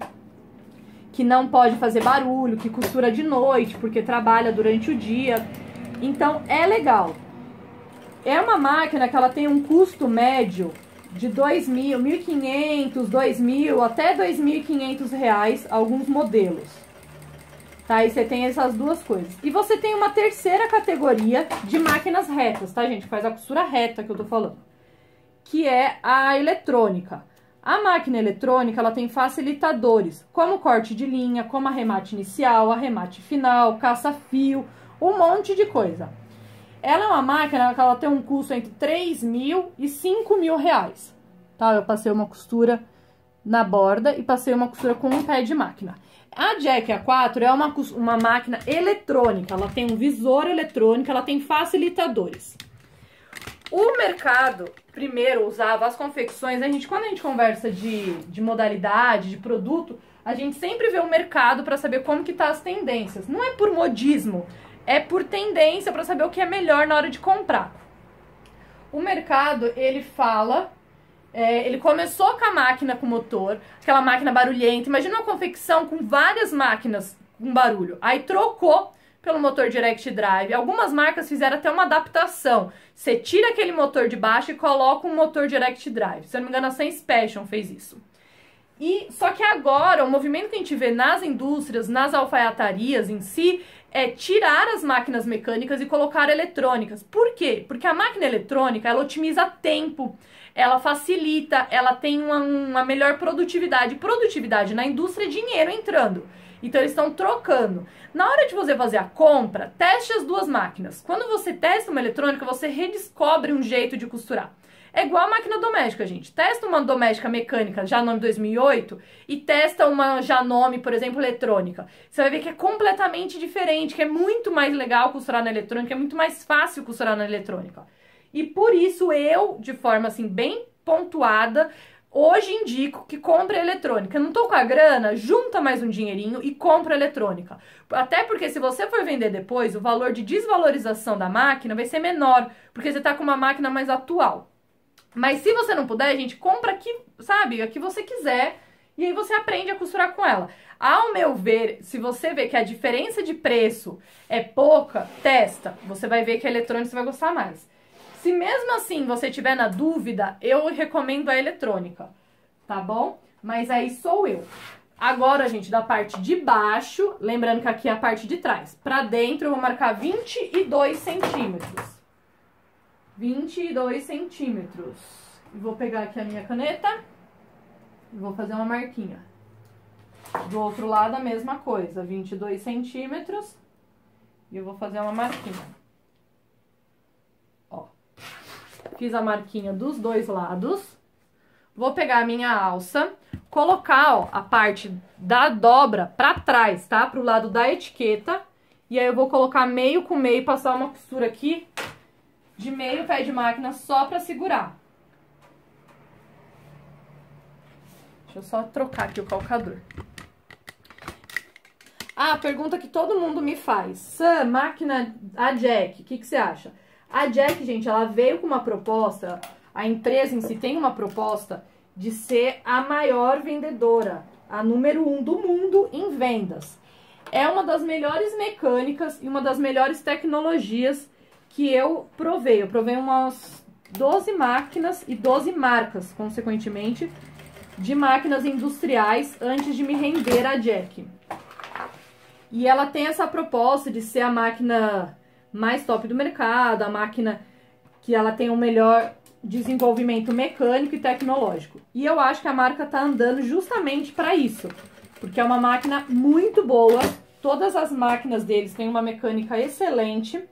que não pode fazer barulho, que costura de noite, porque trabalha durante o dia. Então, é legal. É uma máquina que ela tem um custo médio de 2.000, 1.500, 2.000, até 2.500 reais, alguns modelos. Tá? E você tem essas duas coisas. E você tem uma terceira categoria de máquinas retas, tá, gente? Faz a costura reta que eu tô falando. Que é a eletrônica. A máquina eletrônica, ela tem facilitadores, como corte de linha, como arremate inicial, arremate final, caça-fio, um monte de coisa. Ela é uma máquina que ela tem um custo entre 3.000 e 5.000 reais. Tá? Eu passei uma costura na borda e passei uma costura com um pé de máquina. A Jack A4 é uma máquina eletrônica, ela tem um visor eletrônico, ela tem facilitadores. O mercado, primeiro, usava as confecções, quando a gente conversa de modalidade, de produto, a gente sempre vê o mercado para saber como que tá as tendências. Não é por modismo, é por tendência para saber o que é melhor na hora de comprar. O mercado, ele fala, ele começou com a máquina com motor, aquela máquina barulhenta. Imagina uma confecção com várias máquinas com barulho. Aí trocou pelo motor Direct Drive. Algumas marcas fizeram até uma adaptação. Você tira aquele motor de baixo e coloca um motor Direct Drive. Se eu não me engano, a Sense Passion fez isso. Só que agora, o movimento que a gente vê nas indústrias, nas alfaiatarias em si, é tirar as máquinas mecânicas e colocar eletrônicas. Por quê? Porque a máquina eletrônica, ela otimiza tempo, ela facilita, ela tem uma melhor produtividade. Produtividade na indústria é dinheiro entrando. Então, eles estão trocando. Na hora de você fazer a compra, teste as duas máquinas. Quando você testa uma eletrônica, você redescobre um jeito de costurar. É igual a máquina doméstica, gente. Testa uma doméstica mecânica Janome 2008 e testa uma Janome, por exemplo, eletrônica. Você vai ver que é completamente diferente, que é muito mais legal costurar na eletrônica, é muito mais fácil costurar na eletrônica. E por isso eu, de forma assim bem pontuada, hoje indico que compre a eletrônica. Não tô com a grana, junta mais um dinheirinho e compra a eletrônica. Até porque se você for vender depois, o valor de desvalorização da máquina vai ser menor, porque você tá com uma máquina mais atual. Mas se você não puder, gente, compra aqui, sabe, a que você quiser, e aí você aprende a costurar com ela. Ao meu ver, se você vê que a diferença de preço é pouca, testa. Você vai ver que a eletrônica você vai gostar mais. Se mesmo assim você tiver na dúvida, eu recomendo a eletrônica, tá bom? Mas aí sou eu. Agora, gente, da parte de baixo, lembrando que aqui é a parte de trás. Pra dentro eu vou marcar 22 centímetros. 22 centímetros. Vou pegar aqui a minha caneta e vou fazer uma marquinha. Do outro lado a mesma coisa, 22 centímetros. E eu vou fazer uma marquinha. Ó. Fiz a marquinha dos dois lados. Vou pegar a minha alça, colocar, ó, a parte da dobra pra trás, tá? Pro lado da etiqueta. E aí eu vou colocar meio com meio e passar uma costura aqui de meio pé de máquina só pra segurar. Deixa eu só trocar aqui o calcador. Ah, pergunta que todo mundo me faz. Sam, máquina, a Jack, o que você acha? A Jack, gente, ela veio com uma proposta, a empresa em si tem uma proposta de ser a maior vendedora, a número 1 do mundo em vendas. É uma das melhores mecânicas e uma das melhores tecnologias que eu provei. Eu provei umas 12 máquinas e 12 marcas, consequentemente, de máquinas industriais antes de me render a Jack. E ela tem essa proposta de ser a máquina mais top do mercado, a máquina que ela tem o melhor desenvolvimento mecânico e tecnológico. E eu acho que a marca tá andando justamente para isso, porque é uma máquina muito boa, todas as máquinas deles têm uma mecânica excelente.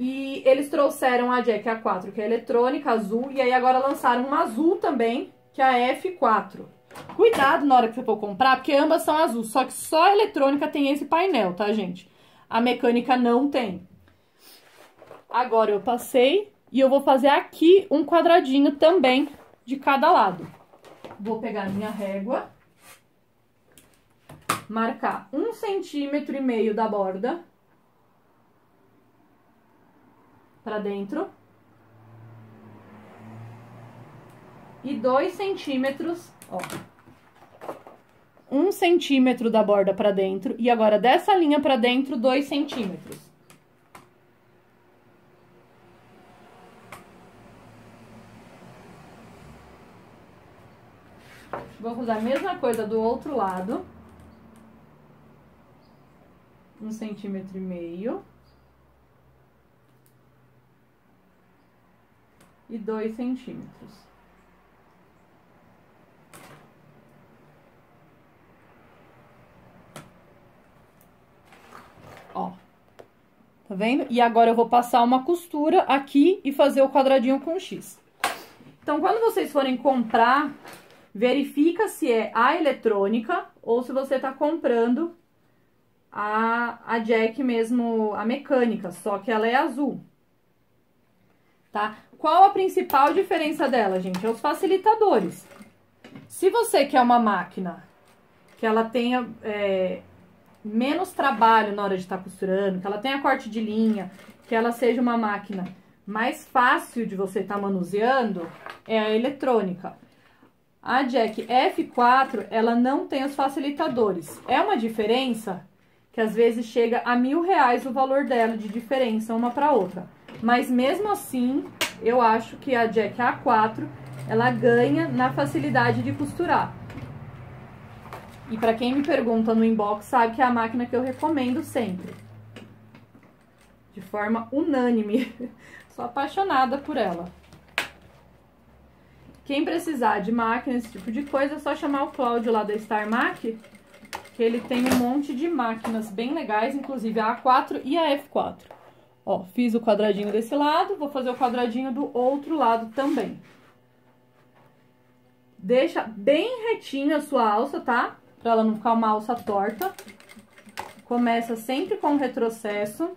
E eles trouxeram a Jack A4, que é eletrônica, azul, e aí agora lançaram uma azul também, que é a F4. Cuidado na hora que você for comprar, porque ambas são azul, só que só a eletrônica tem esse painel, tá, gente? A mecânica não tem. Agora eu passei e eu vou fazer aqui um quadradinho também de cada lado. Vou pegar minha régua, marcar 1,5 centímetro da borda pra dentro e 2 centímetros, ó, 1 centímetro da borda pra dentro e agora dessa linha pra dentro 2 centímetros. Vou fazer a mesma coisa do outro lado, 1,5 centímetro e 2 centímetros. Ó, tá vendo? E agora eu vou passar uma costura aqui e fazer o quadradinho com X. Então, quando vocês forem comprar, verifica se é a eletrônica ou se você tá comprando a Jack mesmo, a mecânica, só que ela é azul, tá? Qual a principal diferença dela, gente? É os facilitadores. Se você quer uma máquina que ela tenha menos trabalho na hora de estar costurando, que ela tenha corte de linha, que ela seja uma máquina mais fácil de você estar manuseando, é a eletrônica. A Jack F4, ela não tem os facilitadores. É uma diferença que às vezes chega a R$1.000 o valor dela de diferença uma para outra. Mas mesmo assim, eu acho que a Jack A4, ela ganha na facilidade de costurar. E para quem me pergunta no inbox, sabe que é a máquina que eu recomendo sempre. De forma unânime. Sou apaixonada por ela. Quem precisar de máquina, esse tipo de coisa, é só chamar o Cláudio lá da Star Mac, que ele tem um monte de máquinas bem legais, inclusive a A4 e a F4. Ó, fiz o quadradinho desse lado, vou fazer o quadradinho do outro lado também. Deixa bem retinha a sua alça, tá? Pra ela não ficar uma alça torta. Começa sempre com o retrocesso.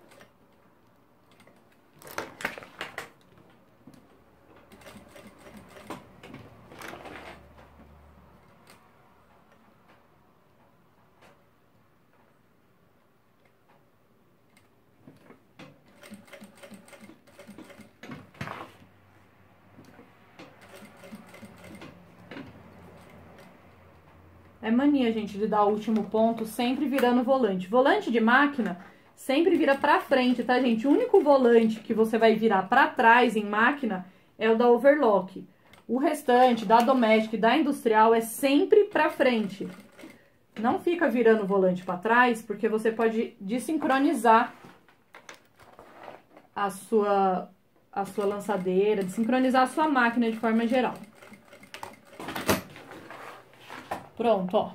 É mania, gente, de dar o último ponto sempre virando o volante. Volante de máquina sempre vira pra frente, tá, gente? O único volante que você vai virar pra trás em máquina é o da overlock. O restante, da doméstica e da industrial, é sempre pra frente. Não fica virando o volante pra trás, porque você pode desincronizar a sua lançadeira, desincronizar a sua máquina de forma geral. Pronto, ó.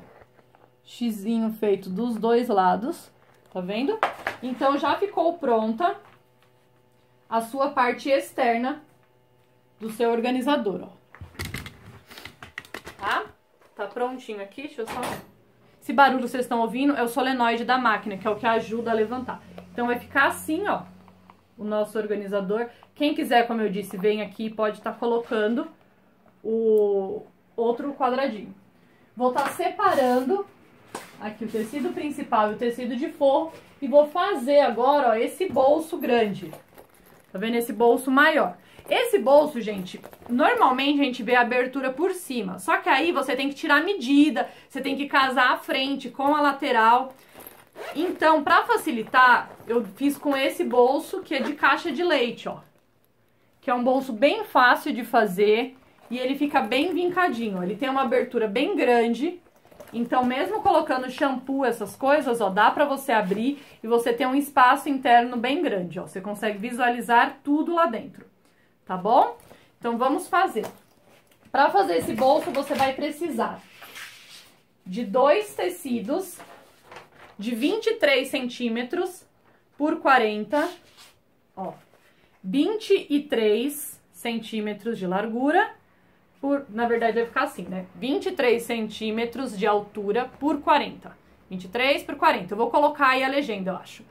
Xizinho feito dos dois lados, tá vendo? Então, já ficou pronta a sua parte externa do seu organizador, ó. Tá? Tá prontinho aqui, deixa eu só... Esse barulho que vocês estão ouvindo é o solenoide da máquina, que é o que ajuda a levantar. Então, vai ficar assim, ó, o nosso organizador. Quem quiser, como eu disse, vem aqui e pode estar colocando o outro quadradinho. Vou estar separando aqui o tecido principal e o tecido de forro e vou fazer agora, ó, esse bolso grande. Tá vendo? Esse bolso maior. Esse bolso, gente, normalmente a gente vê a abertura por cima. Só que aí você tem que tirar a medida, você tem que casar a frente com a lateral. Então, pra facilitar, eu fiz com esse bolso que é de caixa de leite, ó. Que é um bolso bem fácil de fazer. E ele fica bem vincadinho, ele tem uma abertura bem grande, então mesmo colocando shampoo, essas coisas, ó, dá pra você abrir e você ter um espaço interno bem grande, ó, você consegue visualizar tudo lá dentro, tá bom? Então vamos fazer. Pra fazer esse bolso você vai precisar de 2 tecidos de 23 centímetros por 40, ó, 23 centímetros de largura. Na verdade, vai ficar assim, né? 23 centímetros de altura por 40. 23 por 40. Eu vou colocar aí a legenda, eu acho.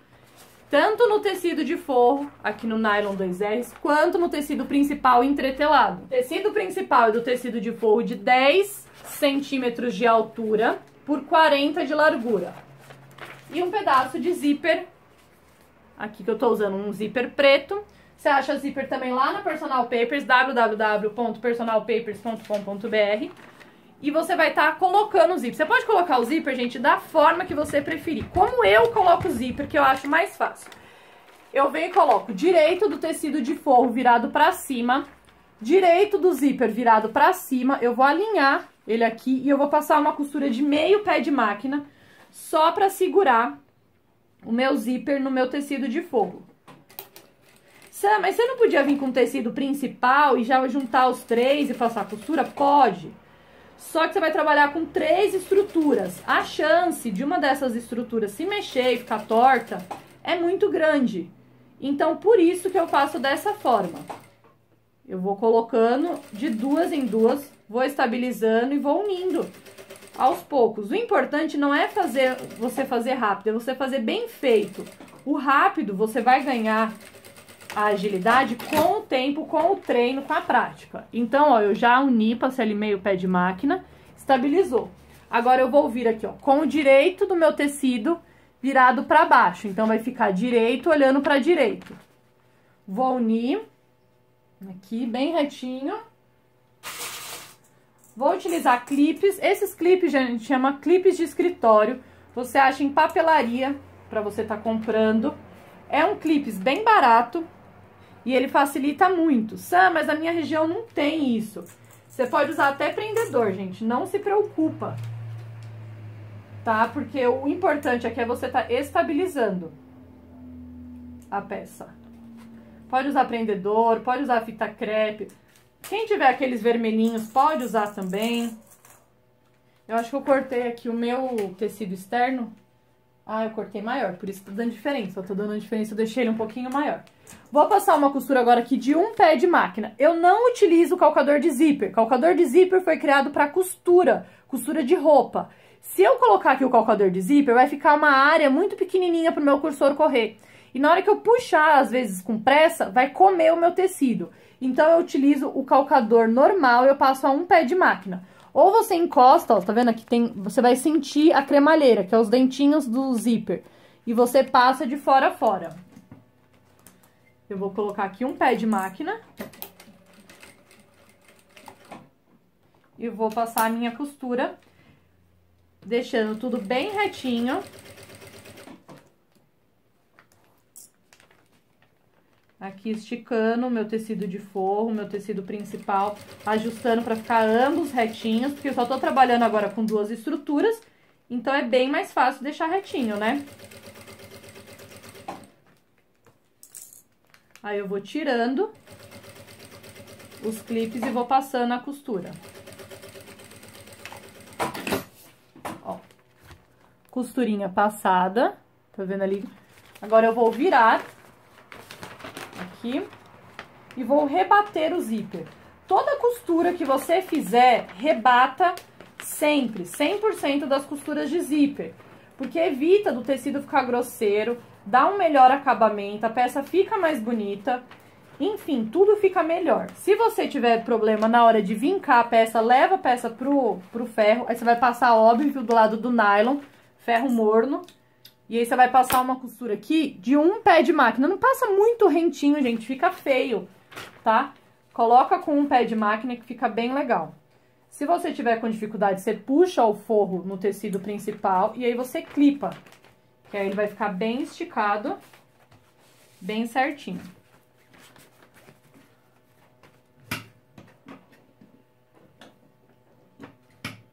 Tanto no tecido de forro, aqui no nylon 2R, quanto no tecido principal entretelado. Tecido principal e do tecido de forro de 10 centímetros de altura por 40 de largura. E um pedaço de zíper, aqui que eu tô usando um zíper preto. Você acha zíper também lá na Personal Papers, www.personalpapers.com.br. E você vai estar colocando o zíper. Você pode colocar o zíper, gente, da forma que você preferir. Como eu coloco o zíper, que eu acho mais fácil. Eu venho e coloco direito do tecido de forro virado pra cima, direito do zíper virado pra cima. Eu vou alinhar ele aqui e eu vou passar uma costura de meio pé de máquina, só pra segurar o meu zíper no meu tecido de forro. Sam, mas você não podia vir com o tecido principal e já juntar os 3 e passar a costura? Pode. Só que você vai trabalhar com 3 estruturas. A chance de uma dessas estruturas se mexer e ficar torta é muito grande. Então, por isso que eu faço dessa forma. Eu vou colocando de 2 em 2, vou estabilizando e vou unindo aos poucos. O importante não é você fazer rápido, é você fazer bem feito. O rápido você vai ganhar a agilidade com o tempo, com o treino, com a prática. Então, ó, eu já uni, passei ali meio pé de máquina, estabilizou. Agora eu vou vir aqui, ó, com o direito do meu tecido virado pra baixo. Então, vai ficar direito, olhando pra direito. Vou unir aqui, bem retinho. Vou utilizar clipes. Esses clipes, gente, chama clipes de escritório. Você acha em papelaria, pra você tá comprando. É um clipes bem barato. E ele facilita muito. Sam, mas na minha região não tem isso. Você pode usar até prendedor, gente. Não se preocupa. Tá? Porque o importante aqui é você tá estabilizando a peça. Pode usar prendedor, pode usar fita crepe. Quem tiver aqueles vermelhinhos pode usar também. Eu acho que eu cortei aqui o meu tecido externo Ah, eu cortei maior, por isso tá dando diferença. Eu tô dando diferença, eu deixei ele um pouquinho maior. Vou passar uma costura agora aqui de um pé de máquina. Eu não utilizo calcador de zíper. Calcador de zíper foi criado para costura de roupa. Se eu colocar aqui o calcador de zíper, vai ficar uma área muito pequenininha pro meu cursor correr. E na hora que eu puxar, às vezes com pressa, vai comer o meu tecido. Então eu utilizo o calcador normal e eu passo a um pé de máquina. Ou você encosta, ó, tá vendo aqui tem, você vai sentir a cremalheira, que é os dentinhos do zíper. E você passa de fora a fora. Eu vou colocar aqui um pé de máquina. E vou passar a minha costura, deixando tudo bem retinho. Aqui esticando o meu tecido de forro, meu tecido principal, ajustando para ficar ambos retinhos, porque eu só tô trabalhando agora com duas estruturas, então é bem mais fácil deixar retinho, né? Aí eu vou tirando os clipes e vou passando a costura. Ó, costurinha passada, tá vendo ali? Agora eu vou virar aqui e vou rebater o zíper. Toda costura que você fizer, rebata sempre, 100% das costuras de zíper, porque evita do tecido ficar grosseiro, dá um melhor acabamento, a peça fica mais bonita, enfim, tudo fica melhor. Se você tiver problema na hora de vincar a peça, leva a peça pro ferro, aí você vai passar, óbvio, do lado do nylon, ferro morno. E aí você vai passar uma costura aqui de um pé de máquina. Não passa muito rentinho, gente, fica feio, tá? Coloca com um pé de máquina que fica bem legal. Se você tiver com dificuldade, você puxa o forro no tecido principal e aí você clipa. Que aí ele vai ficar bem esticado, bem certinho.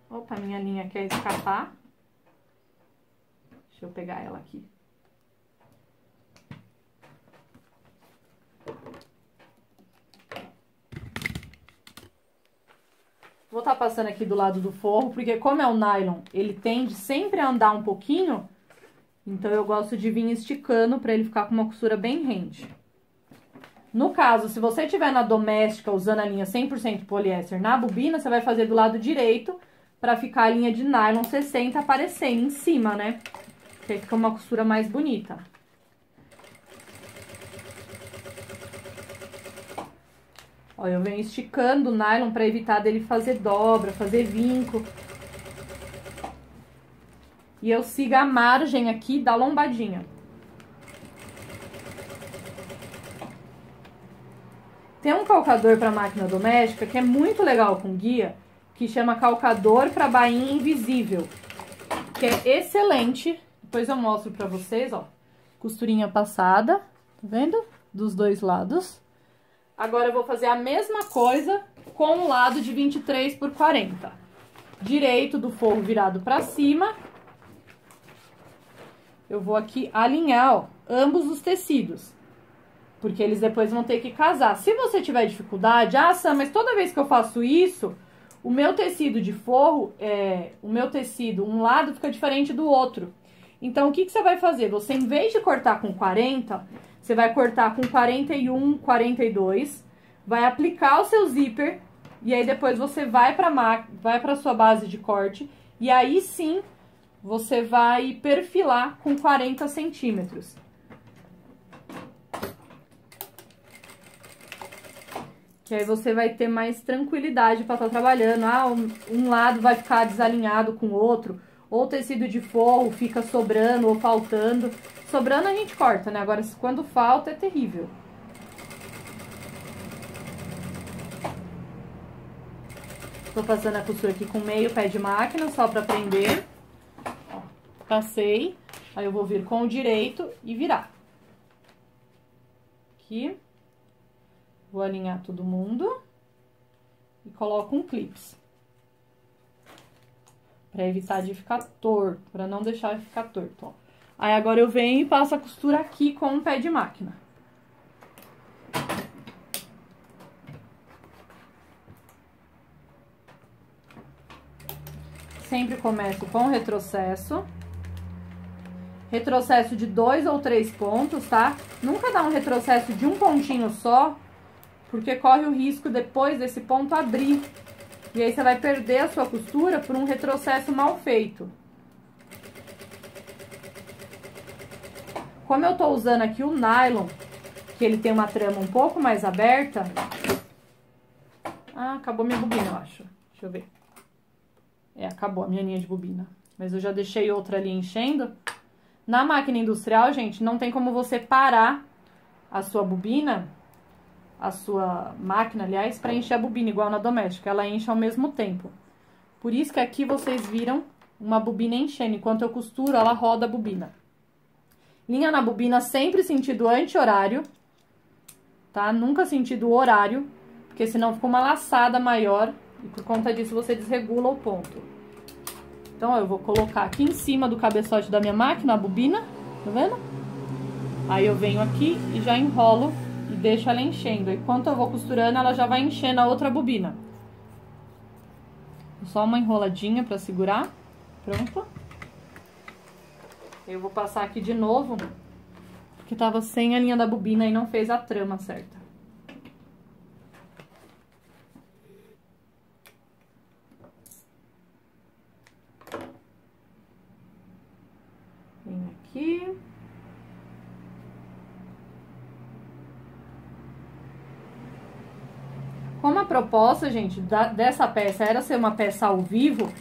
Opa, minha linha quer escapar. Deixa eu pegar ela aqui. Vou estar passando aqui do lado do forro, porque como é o nylon, ele tende sempre a andar um pouquinho, então eu gosto de vir esticando para ele ficar com uma costura bem rente. No caso, se você tiver na doméstica usando a linha 100% poliéster na bobina, você vai fazer do lado direito para ficar a linha de nylon 60 aparecendo em cima, né? Que aí fica uma costura mais bonita. Ó, eu venho esticando o nylon para evitar dele fazer dobra, fazer vinco. E eu sigo a margem aqui da lombadinha. Tem um calcador para máquina doméstica que é muito legal com guia, que chama calcador para bainha invisível, que é excelente. Depois eu mostro pra vocês, ó. Costurinha passada, tá vendo? Dos dois lados. Agora eu vou fazer a mesma coisa com o lado de 23 por 40. Direito do forro virado pra cima. Eu vou aqui alinhar, ó, ambos os tecidos. Porque eles depois vão ter que casar. Se você tiver dificuldade, ah, Sam, mas toda vez que eu faço isso, o meu tecido de forro, um lado fica diferente do outro. Então, o que você vai fazer? Você, em vez de cortar com 40, você vai cortar com 41, 42, vai aplicar o seu zíper, e aí depois você vai pra sua base de corte, e aí sim, você vai perfilar com 40 centímetros. Que aí você vai ter mais tranquilidade para estar trabalhando. Ah, um lado vai ficar desalinhado com o outro, ou o tecido de forro fica sobrando ou faltando. Sobrando a gente corta, né? Agora, quando falta, é terrível. Tô passando a costura aqui com meio pé de máquina, só pra prender. Ó, passei. Aí eu vou vir com o direito e virar. Aqui. Vou alinhar todo mundo. E coloco um clips. Pra evitar de ficar torto, pra não deixar ficar torto, ó. Aí agora eu venho e passo a costura aqui com o pé de máquina. Sempre começo com o retrocesso. retrocesso de 2 ou 3 pontos, tá? Nunca dá um retrocesso de um pontinho só, porque corre o risco depois desse ponto abrir. E aí você vai perder a sua costura por um retrocesso mal feito. Como eu tô usando aqui o nylon, que ele tem uma trama um pouco mais aberta... Ah, acabou minha bobina, eu acho. Deixa eu ver. É, acabou a minha linha de bobina. Mas eu já deixei outra ali enchendo. Na máquina industrial, gente, não tem como você parar a sua bobina, a sua máquina, aliás, para encher a bobina, igual na doméstica. Ela enche ao mesmo tempo. Por isso que aqui vocês viram uma bobina enchendo. Enquanto eu costuro, ela roda a bobina. Linha na bobina sempre sentido anti-horário, tá? Nunca sentido horário, porque senão fica uma laçada maior e por conta disso você desregula o ponto. Então, ó, eu vou colocar aqui em cima do cabeçote da minha máquina a bobina, tá vendo? Aí eu venho aqui e já enrolo e deixo ela enchendo. Enquanto eu vou costurando, ela já vai enchendo a outra bobina. Só uma enroladinha pra segurar. Pronto. Eu vou passar aqui de novo, porque tava sem a linha da bobina e não fez a trama certa. Vem aqui. Como a proposta, gente, dessa peça era ser uma peça ao vivo,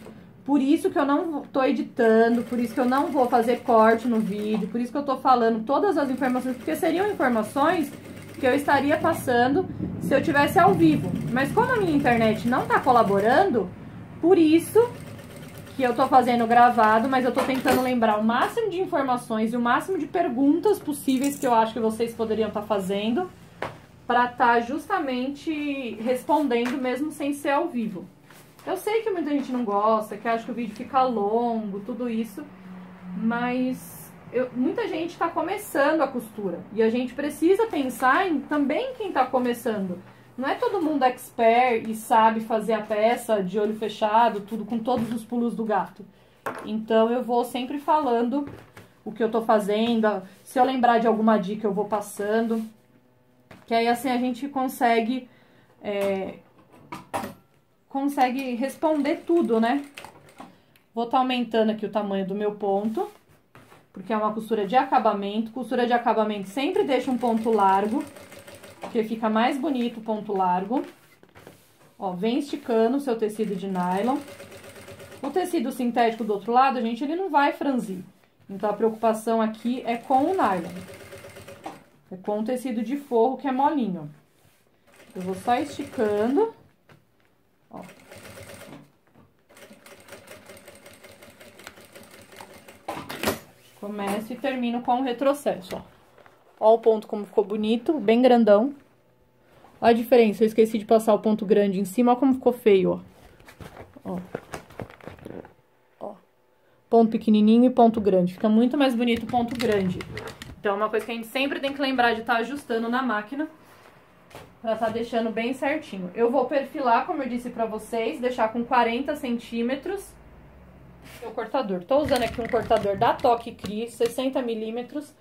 por isso que eu não tô editando, por isso que eu não vou fazer corte no vídeo, por isso que eu tô falando todas as informações, porque seriam informações que eu estaria passando se eu tivesse ao vivo. Mas como a minha internet não tá colaborando, por isso que eu tô fazendo gravado, mas eu tô tentando lembrar o máximo de informações e o máximo de perguntas possíveis que eu acho que vocês poderiam estar fazendo, pra estar justamente respondendo mesmo sem ser ao vivo. Eu sei que muita gente não gosta, que acha que o vídeo fica longo, tudo isso, mas muita gente está começando a costura. E a gente precisa pensar em também quem está começando. Não é todo mundo expert e sabe fazer a peça de olho fechado, tudo com todos os pulos do gato. Então eu vou sempre falando o que eu tô fazendo, se eu lembrar de alguma dica eu vou passando. Que aí assim a gente consegue responder tudo, né? Vou estar aumentando aqui o tamanho do meu ponto, porque é uma costura de acabamento. Costura de acabamento sempre deixa um ponto largo, porque fica mais bonito o ponto largo. Ó, vem esticando o seu tecido de nylon. O tecido sintético do outro lado, gente, ele não vai franzir. Então a preocupação aqui é com o nylon. É com o tecido de forro, que é molinho. Eu vou só esticando. Ó. Começo e termino com o retrocesso, ó. Ó o ponto como ficou bonito, bem grandão. Ó a diferença, eu esqueci de passar o ponto grande em cima, ó como ficou feio, ó. Ó. Ponto pequenininho e ponto grande. Fica muito mais bonito o ponto grande. Então, é uma coisa que a gente sempre tem que lembrar de estar ajustando na máquina, pra estar deixando bem certinho. Eu vou perfilar, como eu disse pra vocês, deixar com 40 centímetros o cortador. Tô usando aqui um cortador da Toque Cri, 60 milímetros.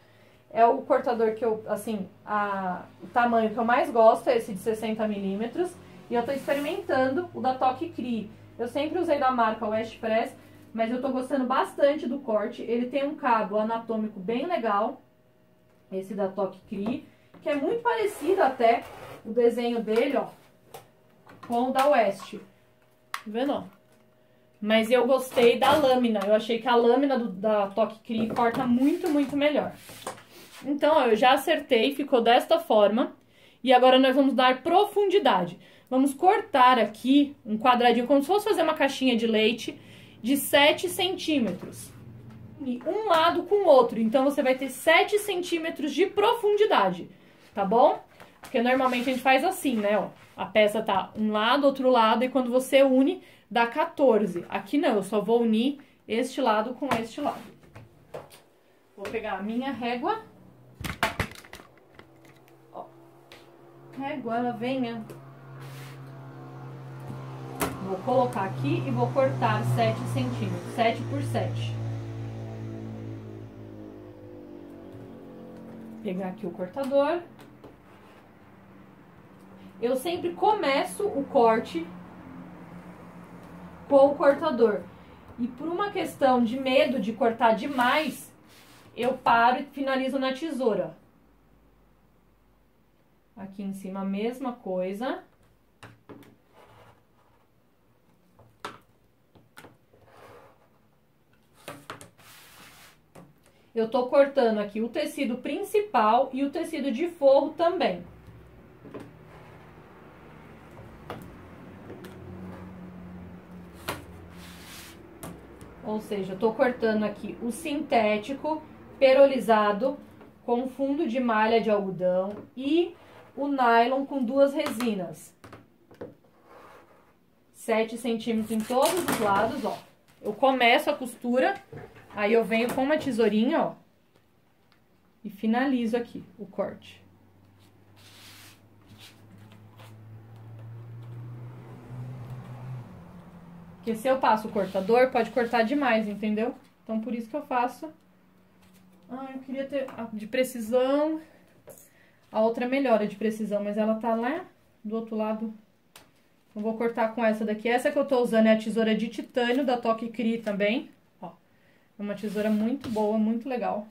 É o cortador que eu, assim, o tamanho que eu mais gosto é esse de 60 milímetros. E eu tô experimentando o da Toque Cri. Eu sempre usei da marca West Press, mas eu tô gostando bastante do corte. Ele tem um cabo anatômico bem legal. Esse da Toque Cri, que é muito parecido até o desenho dele, ó, com o da West. Tá vendo, ó? Mas eu gostei da lâmina. Eu achei que a lâmina da Toque Cri corta muito, muito melhor. Então, ó, eu já acertei, ficou desta forma. E agora nós vamos dar profundidade. Vamos cortar aqui um quadradinho, como se fosse fazer uma caixinha de leite, de 7 centímetros. Um lado com o outro, então você vai ter 7 centímetros de profundidade, tá bom? Porque normalmente a gente faz assim, né, ó, a peça tá um lado, outro lado, e quando você une, dá 14. Aqui não, eu só vou unir este lado com este lado. Vou pegar a minha régua, ó, régua, ela venha. Vou colocar aqui e vou cortar 7 centímetros, 7 por 7. Pegar aqui o cortador. Eu sempre começo o corte com o cortador. E por uma questão de medo de cortar demais, eu paro e finalizo na tesoura. Aqui em cima a mesma coisa. Eu tô cortando aqui o tecido principal e o tecido de forro também. Ou seja, eu tô cortando aqui o sintético perolizado com fundo de malha de algodão e o nylon com 2 resinas. 7 centímetros em todos os lados, ó. Eu começo a costura, aí eu venho com uma tesourinha, ó, e finalizo aqui o corte. Porque se eu passo o cortador, pode cortar demais, entendeu? Então, por isso que eu faço. Ah, eu queria ter a de precisão. A outra é melhor, a de precisão, mas ela tá lá do outro lado. Eu vou cortar com essa daqui. Essa que eu tô usando é a tesoura de titânio da Toque Cri também. Ó, é uma tesoura muito boa, muito legal.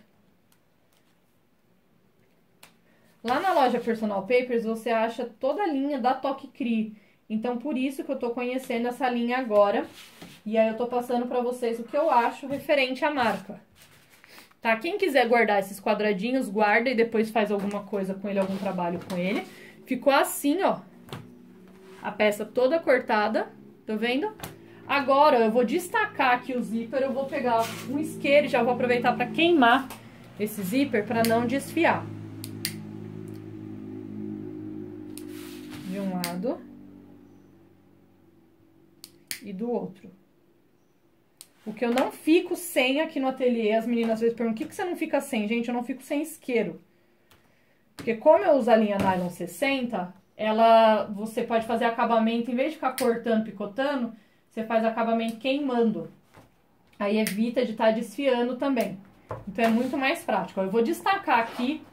Lá na loja Personal Papers, você acha toda a linha da Toque Cri. Então, por isso que eu tô conhecendo essa linha agora. E aí, eu tô passando pra vocês o que eu acho referente à marca. Tá? Quem quiser guardar esses quadradinhos, guarda e depois faz alguma coisa com ele, algum trabalho com ele. Ficou assim, ó. A peça toda cortada, tá vendo? Agora, eu vou destacar aqui o zíper, eu vou pegar um isqueiro e já vou aproveitar pra queimar esse zíper pra não desfiar. De um lado e do outro. O que eu não fico sem aqui no ateliê, as meninas às vezes perguntam, o que você não fica sem? Gente, eu não fico sem isqueiro. Porque como eu uso a linha Nylon 60, você pode fazer acabamento, em vez de ficar cortando, picotando, você faz acabamento queimando. Aí evita de estar desfiando também. Então é muito mais prático. Eu vou destacar aqui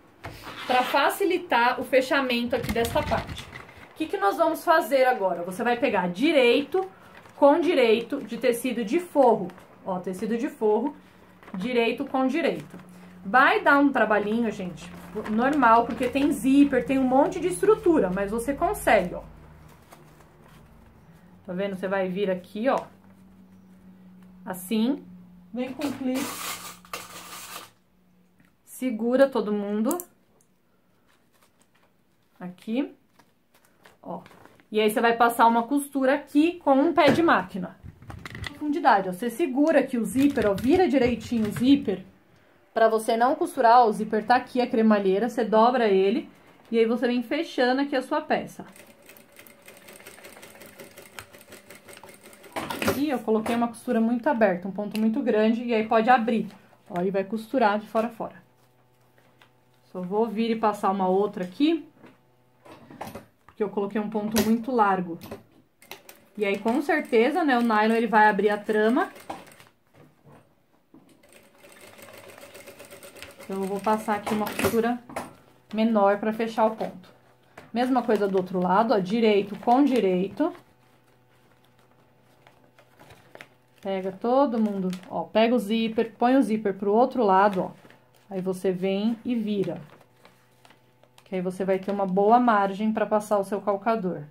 para facilitar o fechamento aqui dessa parte. O que nós vamos fazer agora? Você vai pegar direito com direito de tecido de forro. Ó, tecido de forro, direito com direito. Vai dar um trabalhinho, gente, normal, porque tem zíper, tem um monte de estrutura, mas você consegue, ó. Tá vendo? Você vai vir aqui, ó. Assim. Vem com clipe. Segura todo mundo. Aqui. Ó. E aí, você vai passar uma costura aqui com um pé de máquina. Profundidade, ó. Você segura aqui o zíper, ó. Vira direitinho o zíper. Pra você não costurar, ó, o zíper tá aqui, a cremalheira. Você dobra ele. E aí, você vem fechando aqui a sua peça. E eu coloquei uma costura muito aberta, um ponto muito grande. E aí, pode abrir. Ó, e vai costurar de fora a fora. Só vou vir e passar uma outra aqui. Porque eu coloquei um ponto muito largo. E aí, com certeza, né, o nylon ele vai abrir a trama. Então, eu vou passar aqui uma costura menor pra fechar o ponto. Mesma coisa do outro lado, ó, direito com direito. Pega todo mundo, ó, pega o zíper, põe o zíper pro outro lado, ó. Aí, você vem e vira. Que aí você vai ter uma boa margem para passar o seu calcador.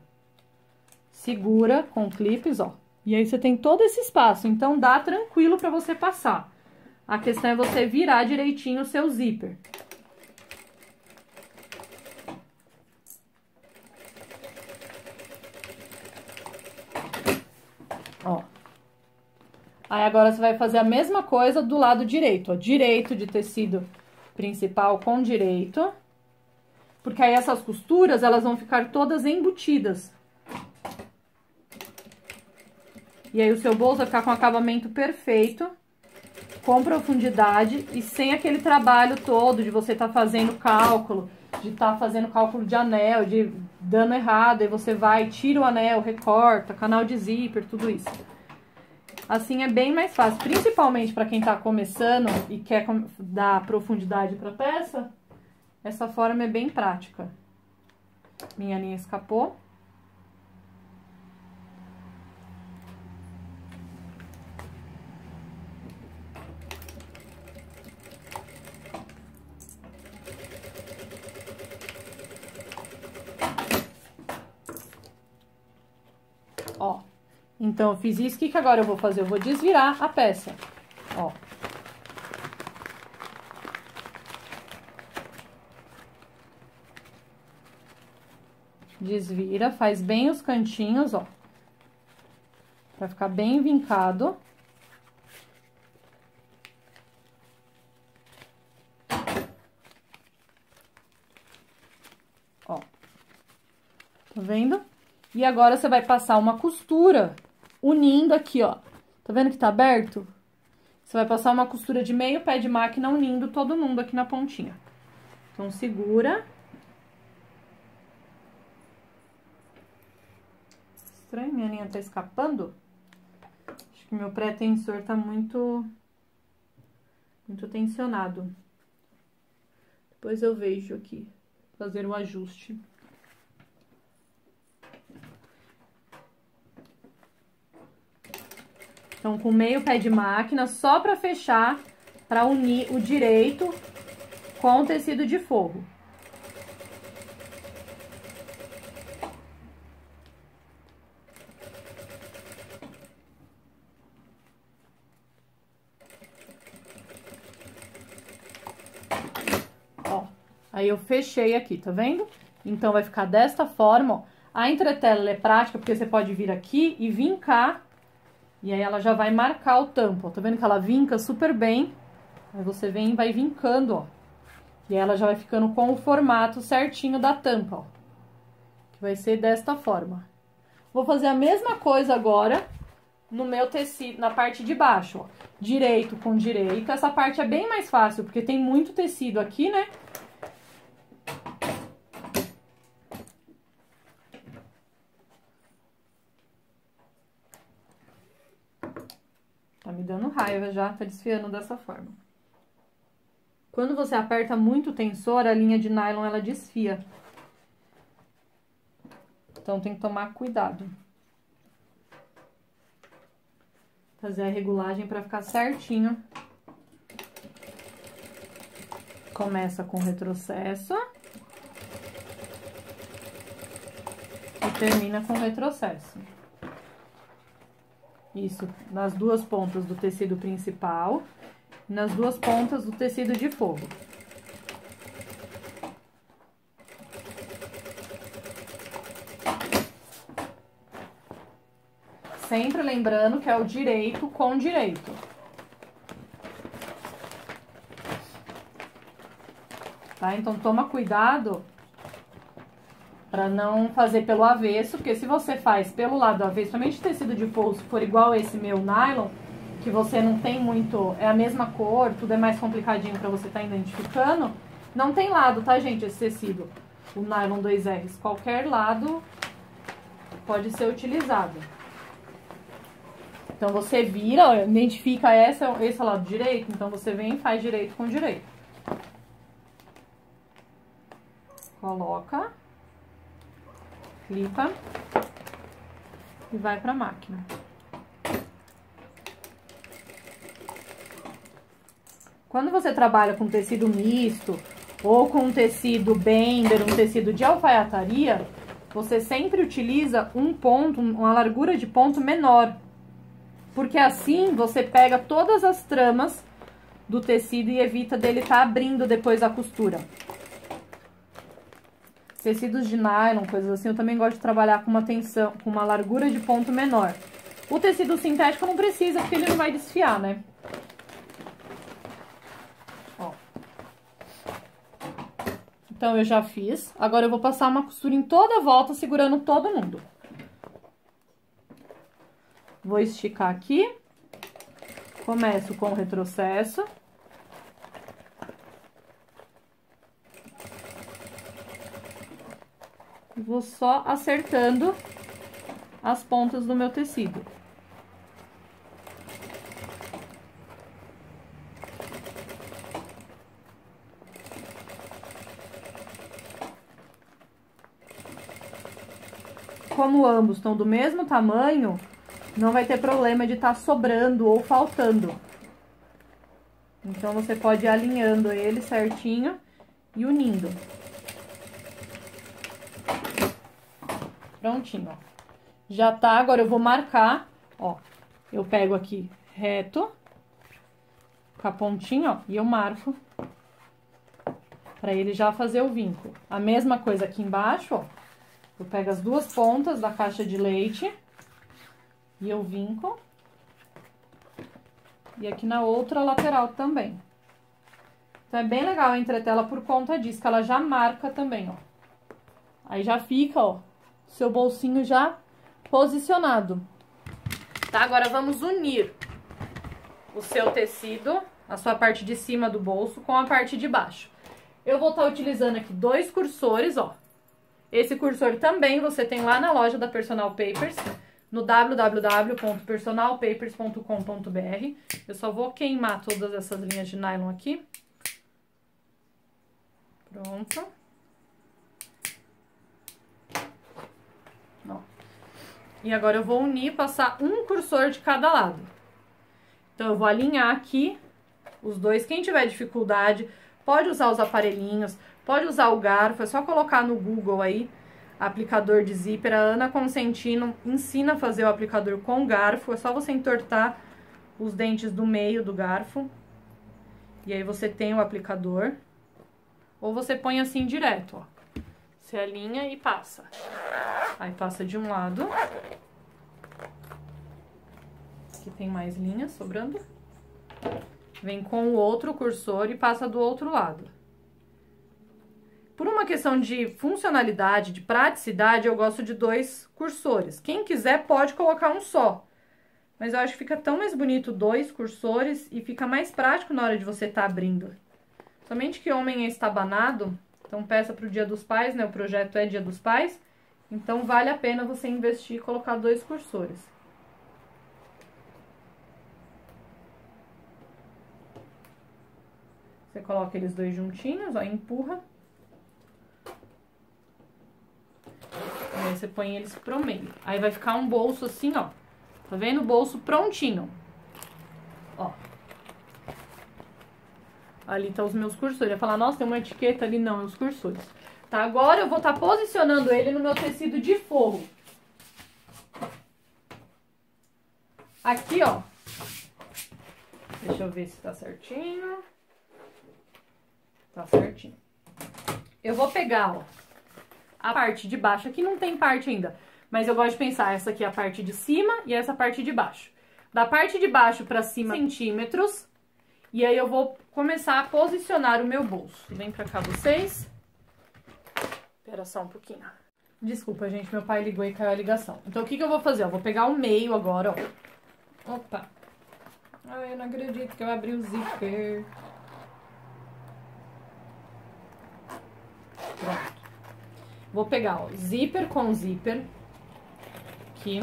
Segura com clipes, ó. E aí você tem todo esse espaço, então dá tranquilo para você passar. A questão é você virar direitinho o seu zíper. Ó. Aí agora você vai fazer a mesma coisa do lado direito, ó. Direito de tecido principal com direito. Porque aí essas costuras, elas vão ficar todas embutidas. E aí o seu bolso vai ficar com acabamento perfeito, com profundidade e sem aquele trabalho todo de você estar fazendo cálculo, de estar fazendo cálculo de anel, de dando errado, aí você vai, tira o anel, recorta, canal de zíper, tudo isso. Assim é bem mais fácil, principalmente para quem tá começando e quer dar profundidade pra peça. Essa forma é bem prática. Minha linha escapou. Ó, então eu fiz isso, o que agora eu vou fazer? Eu vou desvirar a peça, ó. Desvira, faz bem os cantinhos, ó. Pra ficar bem vincado. Ó. Tá vendo? E agora você vai passar uma costura unindo aqui, ó. Tá vendo que tá aberto? Você vai passar uma costura de meio pé de máquina unindo todo mundo aqui na pontinha. Então, segura. Estranho, minha linha tá escapando. Acho que meu pré-tensor tá muito tensionado. Depois eu vejo aqui, fazer o ajuste. Então, com meio pé de máquina, só pra fechar, pra unir o direito com o tecido de forro. Ó, aí eu fechei aqui, tá vendo? Então, vai ficar desta forma, ó. A entretela, ela é prática, porque você pode vir aqui e vincar. E aí, ela já vai marcar o tampo, ó. Tá vendo que ela vinca super bem? Aí, você vem e vai vincando, ó. E aí, ela já vai ficando com o formato certinho da tampa, ó. Que vai ser desta forma. Vou fazer a mesma coisa agora no meu tecido, na parte de baixo, ó. Direito com direito. Essa parte é bem mais fácil, porque tem muito tecido aqui, né? Tá me dando raiva já, tá desfiando dessa forma. Quando você aperta muito o tensor, a linha de nylon, ela desfia. Então, tem que tomar cuidado. Fazer a regulagem pra ficar certinho. Começa com retrocesso. E termina com retrocesso. Isso, nas duas pontas do tecido principal, nas duas pontas do tecido de forro. Sempre lembrando que é o direito com direito. Tá? Então, toma cuidado pra não fazer pelo avesso, porque se você faz pelo lado avesso, somente tecido de forro, se for igual esse meu nylon, que você não tem muito, é a mesma cor, tudo é mais complicadinho pra você tá identificando, não tem lado, tá, gente, esse tecido, o nylon 2Rs, qualquer lado pode ser utilizado. Então, você vira, ó, identifica esse é o lado direito, então você vem e faz direito com direito. Coloca, clipa e vai pra máquina. Quando você trabalha com tecido misto ou com um tecido bender, um tecido de alfaiataria, você sempre utiliza um ponto, uma largura de ponto menor. Porque assim você pega todas as tramas do tecido e evita dele estar abrindo depois a costura. Tecidos de nylon, coisas assim, eu também gosto de trabalhar com uma tensão, com uma largura de ponto menor. O tecido sintético não precisa, porque ele não vai desfiar, né? Ó. Então, eu já fiz. Agora, eu vou passar uma costura em toda a volta, segurando todo mundo. Vou esticar aqui. Começo com o retrocesso. Vou só acertando as pontas do meu tecido. como ambos estão do mesmo tamanho, não vai ter problema de estar sobrando ou faltando. Então, você pode ir alinhando ele certinho e unindo. Prontinho, ó. Já tá, agora eu vou marcar, ó. Eu pego aqui reto, com a pontinha, ó, e eu marco pra ele já fazer o vinco. A mesma coisa aqui embaixo, ó. Eu pego as duas pontas da caixa de leite e eu vinco. E aqui na outra lateral também. Então, é bem legal a entretela por conta disso, que ela já marca também, ó. Aí já fica, ó, seu bolsinho já posicionado. Tá? Agora, vamos unir o seu tecido, a sua parte de cima do bolso, com a parte de baixo. Eu vou estar utilizando aqui 2 cursores, ó. Esse cursor também você tem lá na loja da Personal Papers, no www.personalpapers.com.br. Eu só vou queimar todas essas linhas de nylon aqui. Pronto. Ó. E agora eu vou unir, passar um cursor de cada lado. Então, eu vou alinhar aqui os dois. Quem tiver dificuldade, pode usar os aparelhinhos, pode usar o garfo. É só colocar no Google aí, aplicador de zíper. A Ana Consentino ensina a fazer o aplicador com garfo. É só você entortar os dentes do meio do garfo. E aí, você tem o aplicador. Ou você põe assim direto, ó. Você alinha e passa. Aí, passa de um lado. Aqui tem mais linhas sobrando. Vem com o outro cursor e passa do outro lado. Por uma questão de funcionalidade, de praticidade, eu gosto de 2 cursores. Quem quiser pode colocar um só. Mas eu acho que fica tão mais bonito 2 cursores e fica mais prático na hora de você estar abrindo. Somente que homem é estabanado, então peça pro Dia dos Pais, né? O projeto é Dia dos Pais. Então, vale a pena você investir e colocar 2 cursores. Você coloca eles 2 juntinhos, ó, empurra. E aí, você põe eles pro meio. Aí, vai ficar um bolso assim, ó. Tá vendo? O bolso prontinho. Ó. Ali tá os meus cursores. Eu ia falar, nossa, tem uma etiqueta ali. Não, é os cursores. Tá, agora eu vou estar posicionando ele no meu tecido de forro. Aqui, ó. Deixa eu ver se tá certinho. Tá certinho. Eu vou pegar, ó, a parte de baixo. Aqui não tem parte ainda, mas eu gosto de pensar, essa aqui é a parte de cima e essa parte de baixo. Da parte de baixo pra cima, centímetros. E aí eu vou começar a posicionar o meu bolso. Vem pra cá vocês. Espera só um pouquinho. Desculpa, gente, meu pai ligou e caiu a ligação. Então, o que que eu vou fazer? Eu vou pegar o meio agora, ó. Opa. Ai, eu não acredito que eu abri o zíper. Pronto. Vou pegar, ó, zíper com zíper. Aqui.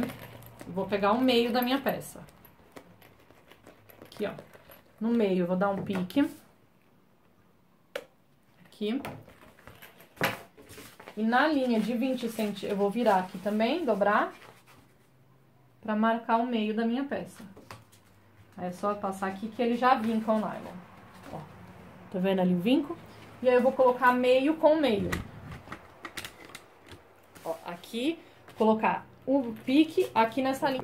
Vou pegar o meio da minha peça. Aqui, ó. No meio, eu vou dar um pique. Aqui. E na linha de 20 centímetros, eu vou virar aqui também, dobrar, pra marcar o meio da minha peça. Aí é só passar aqui que ele já vinca o nylon. Ó, tá vendo ali o vinco? E aí eu vou colocar meio com meio. Ó, aqui, colocar o pique aqui nessa linha.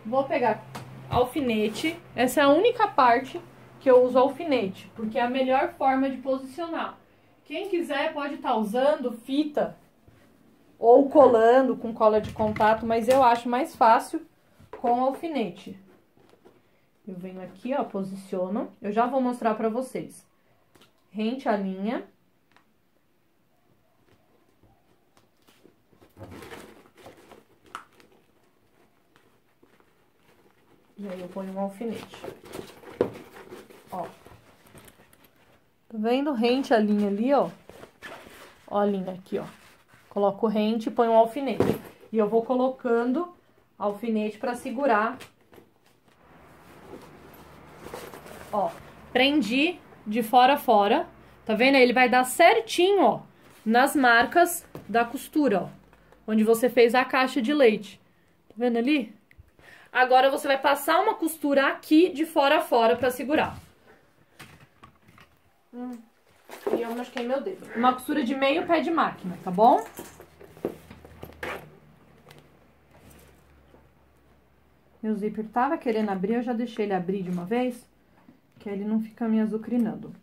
Vou pegar alfinete. Essa é a única parte que eu uso alfinete, porque é a melhor forma de posicionar. Quem quiser pode estar usando fita ou colando com cola de contato, mas eu acho mais fácil com alfinete. Eu venho aqui, ó, posiciono. Eu já vou mostrar pra vocês. Rente a linha. E aí eu ponho um alfinete. Ó. Tá vendo? Rente a linha ali, ó. Ó a linha aqui, ó. Coloco rente e ponho um alfinete. E eu vou colocando alfinete pra segurar. Ó. Prendi de fora a fora. Tá vendo? Ele vai dar certinho, ó, nas marcas da costura, ó. onde você fez a caixa de leite. Tá vendo ali? Agora você vai passar uma costura aqui de fora a fora pra segurar. E eu machuquei meu dedo. Uma costura de meio pé de máquina, tá bom? Meu zíper tava querendo abrir, eu já deixei ele abrir de uma vez, que aí ele não fica me azucrinando.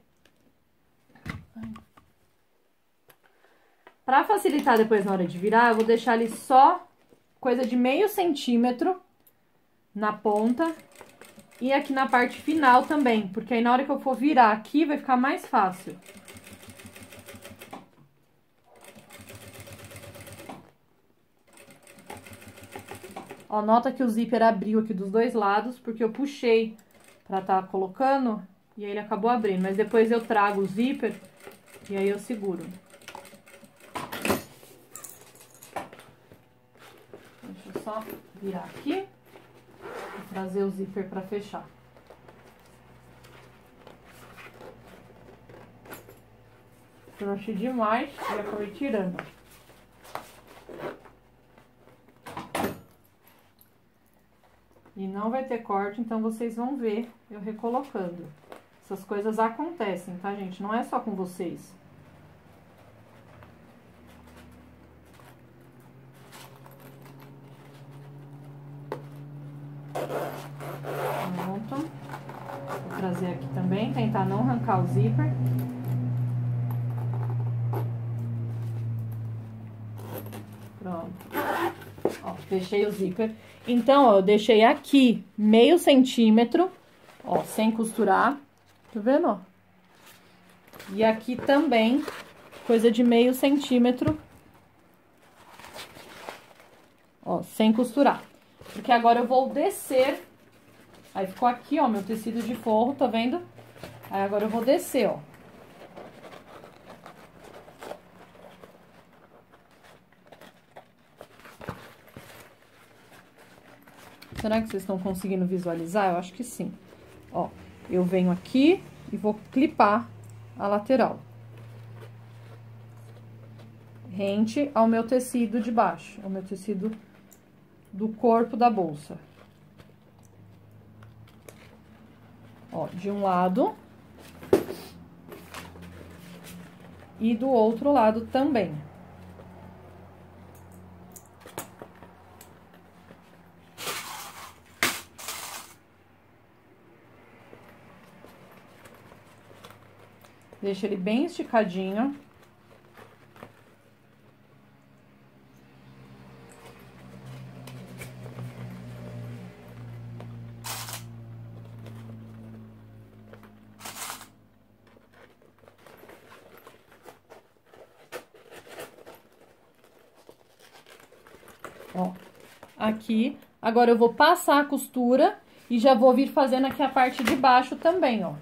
Pra facilitar depois na hora de virar, eu vou deixar ele só coisa de meio centímetro na ponta e aqui na parte final também, porque aí na hora que eu for virar aqui vai ficar mais fácil. Ó, nota que o zíper abriu aqui dos dois lados, porque eu puxei pra tá colocando e aí ele acabou abrindo. Mas depois eu trago o zíper e aí eu seguro. Deixa eu só virar aqui e trazer o zíper pra fechar. Eu achei demais e acabei tirando. E não vai ter corte, então vocês vão ver eu recolocando. Essas coisas acontecem, tá, gente? Não é só com vocês. Pronto. Vou trazer aqui também, tentar não arrancar o zíper. Pronto. Ó, fechei o zíper. Então, ó, eu deixei aqui meio centímetro, ó, sem costurar. Tá vendo, ó? E aqui também, coisa de meio centímetro, ó, sem costurar. Porque agora eu vou descer. Aí ficou aqui, ó, meu tecido de forro, tá vendo? Aí agora eu vou descer, ó. Será que vocês estão conseguindo visualizar? Eu acho que sim. Ó, eu venho aqui e vou clipar a lateral. Rente ao meu tecido de baixo, ao meu tecido do corpo da bolsa. Ó, de um lado. E do outro lado também. Deixa ele bem esticadinho. Ó, aqui. Agora eu vou passar a costura e já vou vir fazendo aqui a parte de baixo também, ó.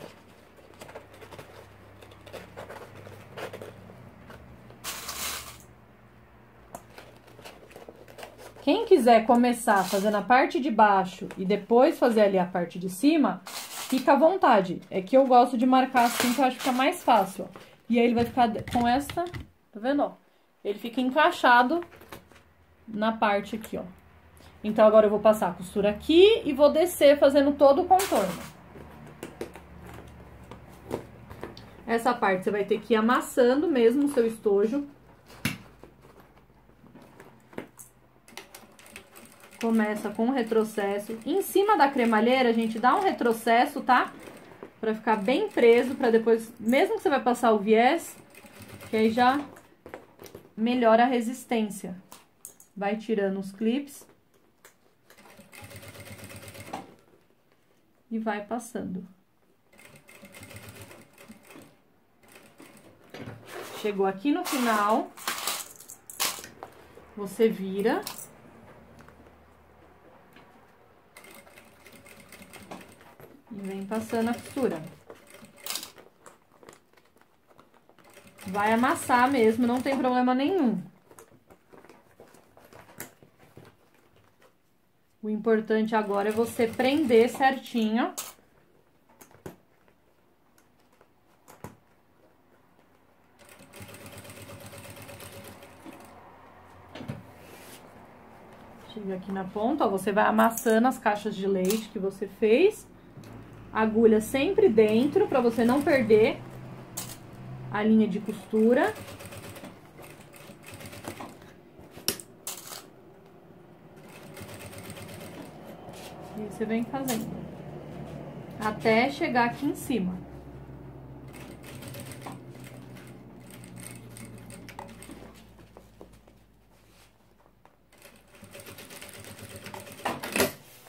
Quem quiser começar fazendo a parte de baixo e depois fazer ali a parte de cima, fica à vontade. É que eu gosto de marcar assim, que eu acho que fica mais fácil, ó. E aí ele vai ficar com esta, tá vendo, ó? Ele fica encaixado na parte aqui, ó. Então, agora eu vou passar a costura aqui e vou descer fazendo todo o contorno. Essa parte você vai ter que ir amassando mesmo o seu estojo. Começa com um retrocesso. Em cima da cremalheira, a gente dá um retrocesso, tá? Pra ficar bem preso, pra depois, mesmo que você vai passar o viés, que aí já melhora a resistência. Vai tirando os clips. E vai passando. Chegou aqui no final, você vira. E vem passando a costura. Vai amassar mesmo, não tem problema nenhum. O importante agora é você prender certinho. Chega aqui na ponta, ó, você vai amassando as caixas de leite que você fez. Agulha sempre dentro, pra você não perder a linha de costura. E você vem fazendo até chegar aqui em cima.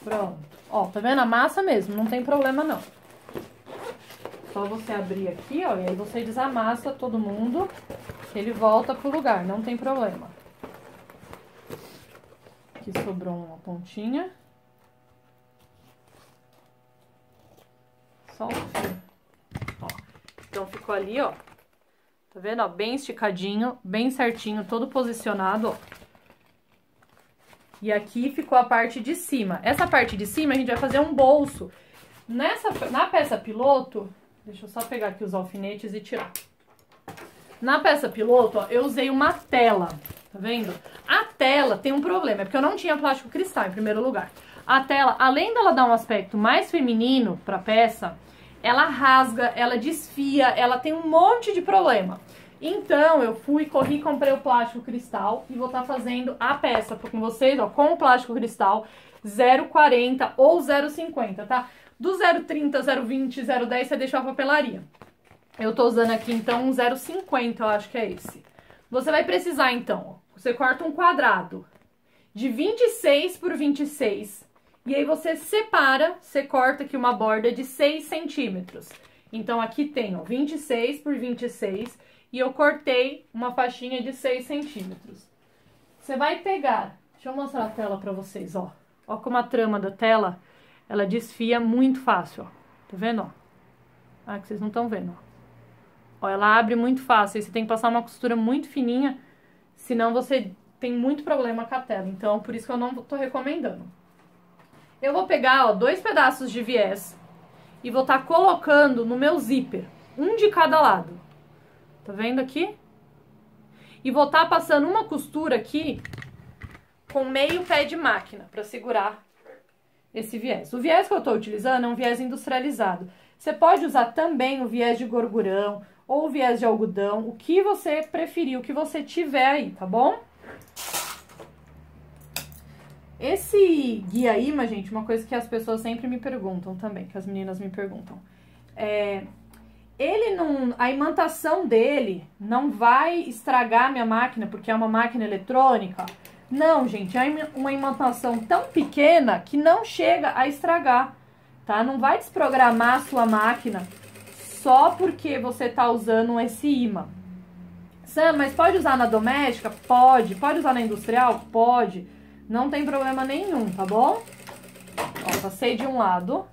Pronto. Ó, tá vendo? A massa mesmo, não tem problema não. Só você abrir aqui, ó, e aí você desamassa todo mundo, ele volta pro lugar, não tem problema. Aqui sobrou uma pontinha. Só um fio. Ó, então ficou ali, ó. Tá vendo, ó? Bem esticadinho, bem certinho, todo posicionado, ó. E aqui ficou a parte de cima. Essa parte de cima a gente vai fazer um bolso. Na peça piloto, deixa eu só pegar aqui os alfinetes e tirar. Na peça piloto, ó, eu usei uma tela, tá vendo? A tela tem um problema, é porque eu não tinha plástico cristal em primeiro lugar. A tela, além dela dar um aspecto mais feminino pra peça, ela rasga, ela desfia, ela tem um monte de problema. Então, eu corri, comprei o plástico cristal e vou estar fazendo a peça com vocês, ó, com o plástico cristal 0,40 ou 0,50, tá? Do 0,30, 0,20, 0,10 você deixa a papelaria. Eu tô usando aqui, então, um 0,50, eu acho que é esse. Você vai precisar, então, ó, você corta um quadrado de 26 por 26. E aí você separa, você corta aqui uma borda de 6 centímetros. Então, aqui tem, ó, 26 por 26. E eu cortei uma faixinha de 6 centímetros. Você vai pegar... Deixa eu mostrar a tela pra vocês, ó. Ó como a trama da tela, ela desfia muito fácil, ó. Tá vendo, ó? Ah, que vocês não estão vendo, ó. Ó, ela abre muito fácil. Aí você tem que passar uma costura muito fininha, senão você tem muito problema com a tela. Então, por isso que eu não tô recomendando. Eu vou pegar, ó, 2 pedaços de viés e vou estar colocando no meu zíper, um de cada lado. Tá vendo aqui? E vou estar passando uma costura aqui com meio pé de máquina pra segurar esse viés. O viés que eu tô utilizando é um viés industrializado. Você pode usar também o viés de gorgurão ou o viés de algodão, o que você preferir, o que você tiver aí, tá bom? Esse guia-imã, gente, uma coisa que as pessoas sempre me perguntam também, que as meninas me perguntam, ele não, a imantação dele não vai estragar a minha máquina, porque é uma máquina eletrônica? Não, gente, é uma imantação tão pequena que não chega a estragar, tá? Não vai desprogramar a sua máquina só porque você tá usando esse imã. Sam, mas pode usar na doméstica? Pode. Pode usar na industrial? Pode. Não tem problema nenhum, tá bom? Ó, passei de um lado,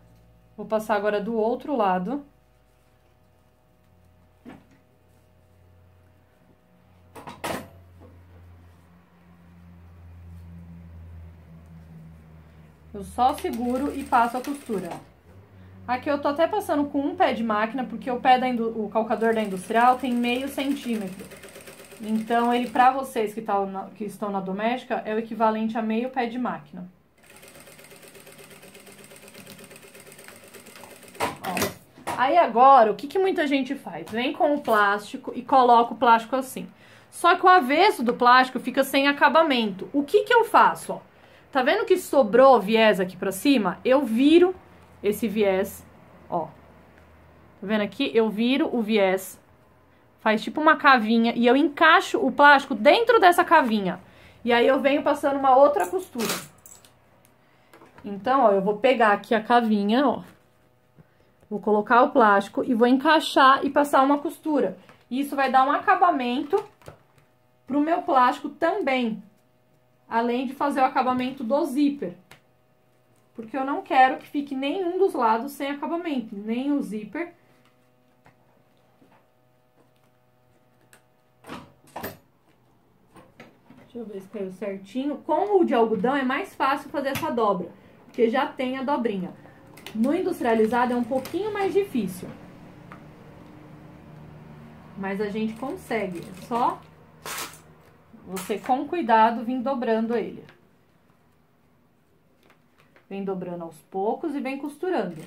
vou passar agora do outro lado. Eu só seguro e passo a costura. Aqui eu tô até passando com um pé de máquina, porque o calcador da industrial tem meio centímetro. Então, ele, pra vocês que estão na doméstica, é o equivalente a meio pé de máquina. Ó. Aí agora, o que muita gente faz? Vem com o plástico e coloca o plástico assim. Só que o avesso do plástico fica sem acabamento. O que eu faço, ó? Tá vendo que sobrou viés aqui pra cima? Eu viro esse viés, ó. Tá vendo aqui? Eu viro o viés, faz tipo uma cavinha e eu encaixo o plástico dentro dessa cavinha. E aí eu venho passando uma outra costura. Então, ó, eu vou pegar aqui a cavinha, ó. Vou colocar o plástico e vou encaixar e passar uma costura. Isso vai dar um acabamento pro meu plástico também. Além de fazer o acabamento do zíper. Porque eu não quero que fique nenhum dos lados sem acabamento. Nem o zíper. Deixa eu ver se caiu certinho. Com o de algodão é mais fácil fazer essa dobra. Porque já tem a dobrinha. No industrializado é um pouquinho mais difícil. Mas a gente consegue. É só... você, com cuidado, vir dobrando ele. Vem dobrando aos poucos e vem costurando.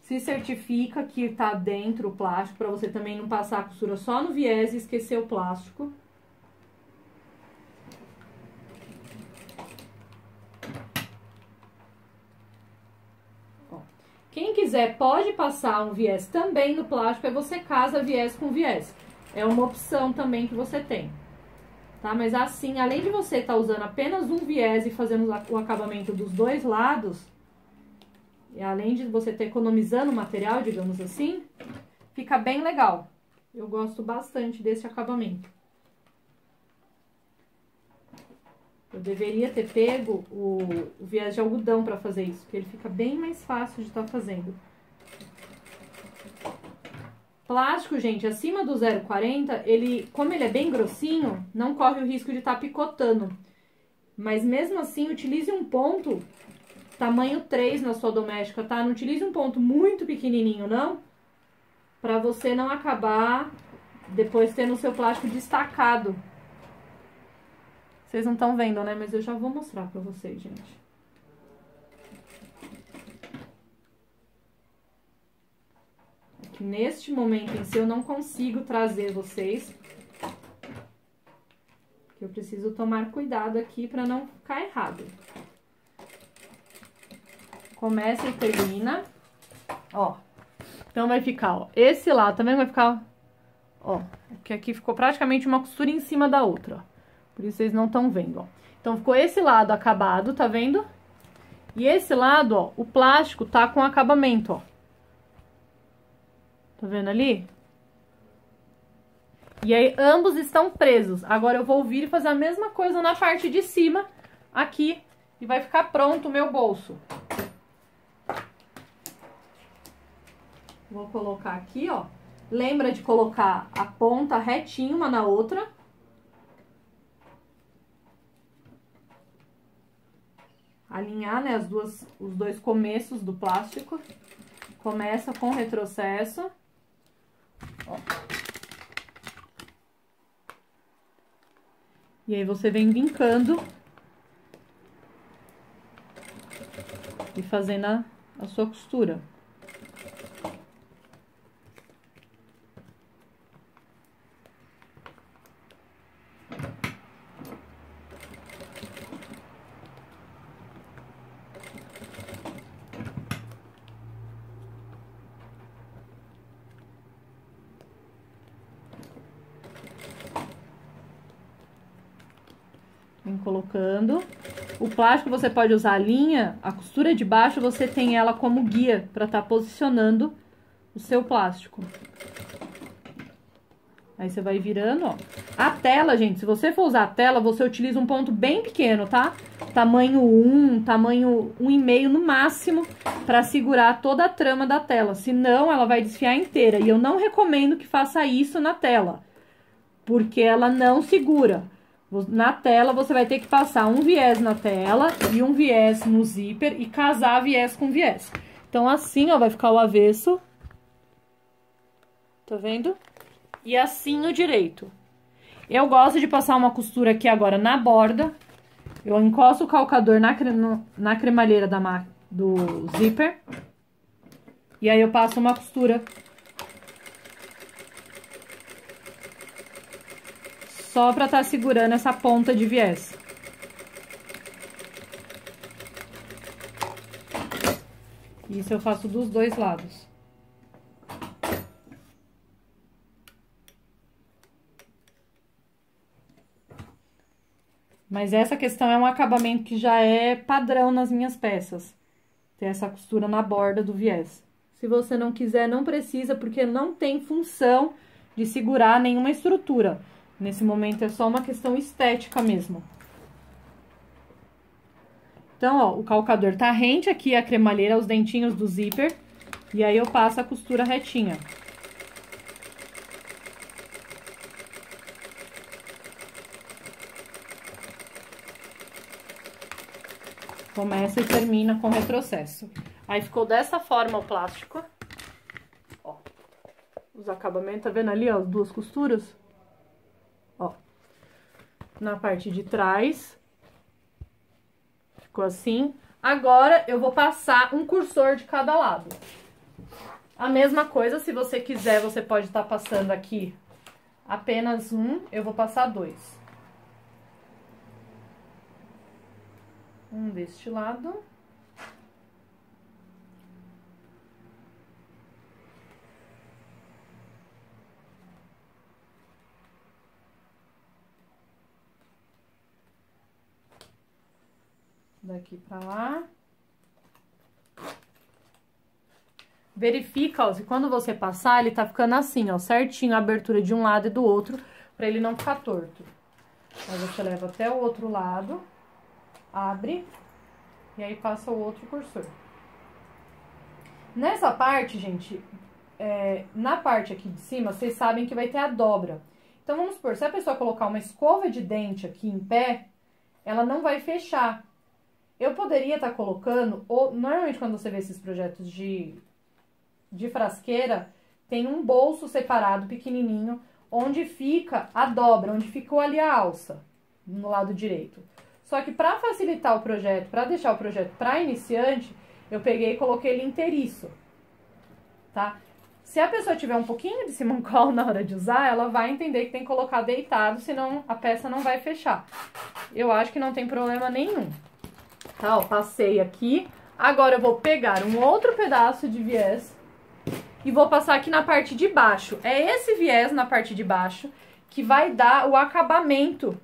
Se certifica que tá dentro o plástico, para você também não passar a costura só no viés e esquecer o plástico. Ó. Quem quiser pode passar um viés também no plástico, aí você casa viés com viés. É uma opção também que você tem. Tá? Mas assim, além de você estar usando apenas um viés e fazendo o acabamento dos dois lados, e além de você estar economizando material, digamos assim, fica bem legal. Eu gosto bastante desse acabamento. Eu deveria ter pego o viés de algodão para fazer isso, porque ele fica bem mais fácil de estar fazendo. Plástico, gente, acima do 0,40, como ele é bem grossinho, não corre o risco de estar picotando. Mas mesmo assim, utilize um ponto tamanho 3 na sua doméstica, tá? Não utilize um ponto muito pequenininho, não. Pra você não acabar depois tendo o seu plástico destacado. Vocês não estão vendo, né? Mas eu já vou mostrar pra vocês, gente. Aqui neste momento em si eu não consigo trazer vocês. Eu preciso tomar cuidado aqui pra não ficar errado. Começa e termina, ó. Então, vai ficar, ó, esse lado também vai ficar, ó, que aqui ficou praticamente uma costura em cima da outra, ó. Por isso vocês não estão vendo, ó. Então, ficou esse lado acabado, tá vendo? E esse lado, ó, o plástico tá com acabamento, ó. Tá vendo ali? E aí, ambos estão presos. Agora, eu vou vir e fazer a mesma coisa na parte de cima, aqui, e vai ficar pronto o meu bolso. Vou colocar aqui, ó. Lembra de colocar a ponta retinha uma na outra. Alinhar, né, os dois começos do plástico. Começa com retrocesso. Ó. E aí, você vem vincando. E fazendo a sua costura. Vem colocando. O plástico você pode usar a linha, a costura de baixo você tem ela como guia para estar posicionando o seu plástico. Aí você vai virando, ó. A tela, gente, se você for usar a tela, você utiliza um ponto bem pequeno, tá? Tamanho 1, tamanho 1,5 no máximo, para segurar toda a trama da tela. Senão, ela vai desfiar inteira. E eu não recomendo que faça isso na tela, porque ela não segura. Na tela, você vai ter que passar um viés na tela e um viés no zíper e casar viés com viés. Então, assim, ó, vai ficar o avesso. Tá vendo? E assim o direito. Eu gosto de passar uma costura aqui agora na borda. Eu encosto o calcador na cremalheira do zíper. E aí eu passo uma costura só pra estar segurando essa ponta de viés. Isso eu faço dos dois lados. Mas essa questão é um acabamento que já é padrão nas minhas peças. Ter essa costura na borda do viés. Se você não quiser, não precisa, porque não tem função de segurar nenhuma estrutura. Nesse momento é só uma questão estética mesmo. Então, ó, o calcador tá rente aqui a cremalheira, os dentinhos do zíper. E aí eu passo a costura retinha. Começa e termina com retrocesso. Aí ficou dessa forma o plástico. Ó, os acabamentos, tá vendo ali, ó, as duas costuras? Ó, na parte de trás. Ficou assim. Agora, eu vou passar um cursor de cada lado. A mesma coisa, se você quiser, você pode estar passando aqui apenas um, eu vou passar dois. Um deste lado. Daqui pra lá. Verifica, ó, se quando você passar, ele tá ficando assim, ó, certinho a abertura de um lado e do outro, pra ele não ficar torto. Aí você leva até o outro lado, abre, e aí passa o outro cursor. Nessa parte, gente, na parte aqui de cima, vocês sabem que vai ter a dobra. Então, vamos supor, se a pessoa colocar uma escova de dente aqui em pé, ela não vai fechar. Eu poderia estar colocando, ou normalmente quando você vê esses projetos de frasqueira, tem um bolso separado, pequenininho, onde fica a dobra, onde ficou ali a alça, no lado direito. Só que para facilitar o projeto, para deixar o projeto para iniciante, eu peguei e coloquei ele inteiriço, tá? Se a pessoa tiver um pouquinho de simancol na hora de usar, ela vai entender que tem que colocar deitado, senão a peça não vai fechar. Eu acho que não tem problema nenhum. Tá, ó, passei aqui. Agora eu vou pegar um outro pedaço de viés e vou passar aqui na parte de baixo. É esse viés na parte de baixo que vai dar o acabamento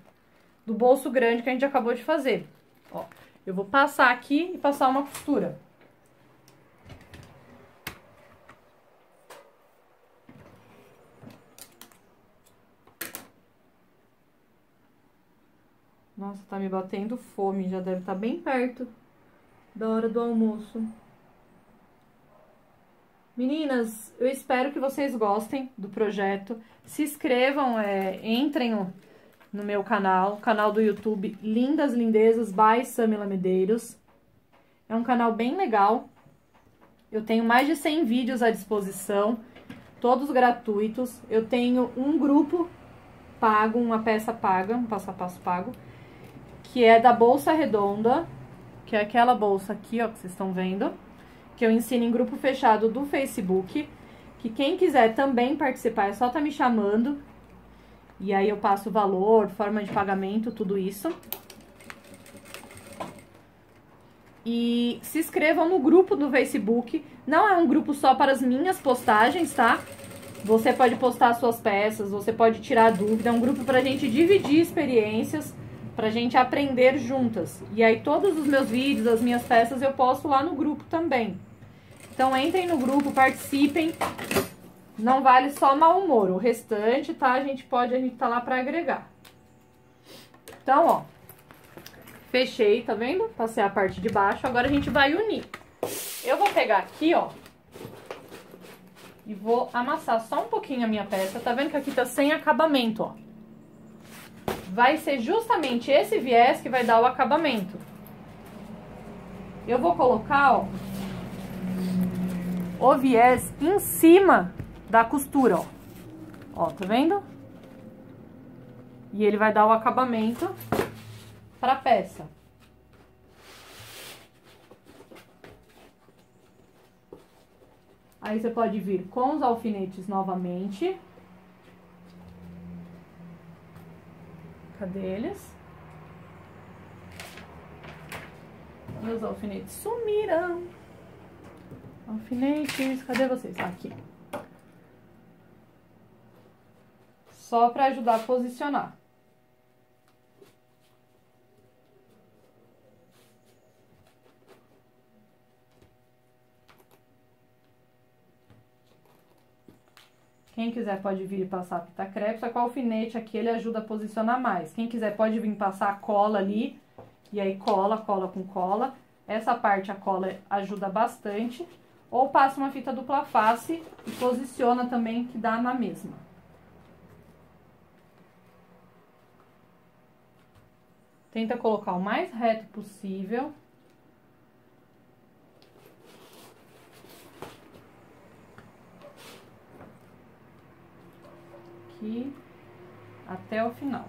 do bolso grande que a gente acabou de fazer. Ó, eu vou passar aqui e passar uma costura. Nossa, tá me batendo fome, já deve estar bem perto da hora do almoço. Meninas, eu espero que vocês gostem do projeto. Se inscrevam, entrem no meu canal do YouTube Lindas Lindezas by Samila Medeiros. É um canal bem legal. Eu tenho mais de 100 vídeos à disposição, todos gratuitos. Eu tenho um grupo pago, uma peça paga, um passo a passo pago, que é da bolsa redonda, que é aquela bolsa aqui, ó, que vocês estão vendo, que eu ensino em grupo fechado do Facebook, que quem quiser também participar é só tá me chamando, e aí eu passo o valor, forma de pagamento, tudo isso. E se inscrevam no grupo do Facebook, não é um grupo só para as minhas postagens, tá? Você pode postar suas peças, você pode tirar dúvida, é um grupo pra gente dividir experiências, pra gente aprender juntas. E aí todos os meus vídeos, as minhas peças eu posto lá no grupo também. Então entrem no grupo, participem. Não vale só mau humor, o restante, tá? A gente tá lá pra agregar. Então, ó, fechei, tá vendo? Passei a parte de baixo, agora a gente vai unir. Eu vou pegar aqui, ó, e vou amassar só um pouquinho a minha peça. Tá vendo que aqui tá sem acabamento, ó. Vai ser justamente esse viés que vai dar o acabamento. Eu vou colocar, ó, o viés em cima da costura, ó. Ó, tá vendo? E ele vai dar o acabamento pra peça. Aí você pode vir com os alfinetes novamente. Cadê eles? Meus alfinetes sumiram. Alfinetes, cadê vocês? Aqui. Só pra ajudar a posicionar. Quem quiser pode vir e passar fita crepe, só que o alfinete aqui ele ajuda a posicionar mais. Quem quiser pode vir passar a cola ali, e aí cola com cola. Essa parte a cola ajuda bastante. Ou passa uma fita dupla face e posiciona também, que dá na mesma. Tenta colocar o mais reto possível. Aqui, até o final.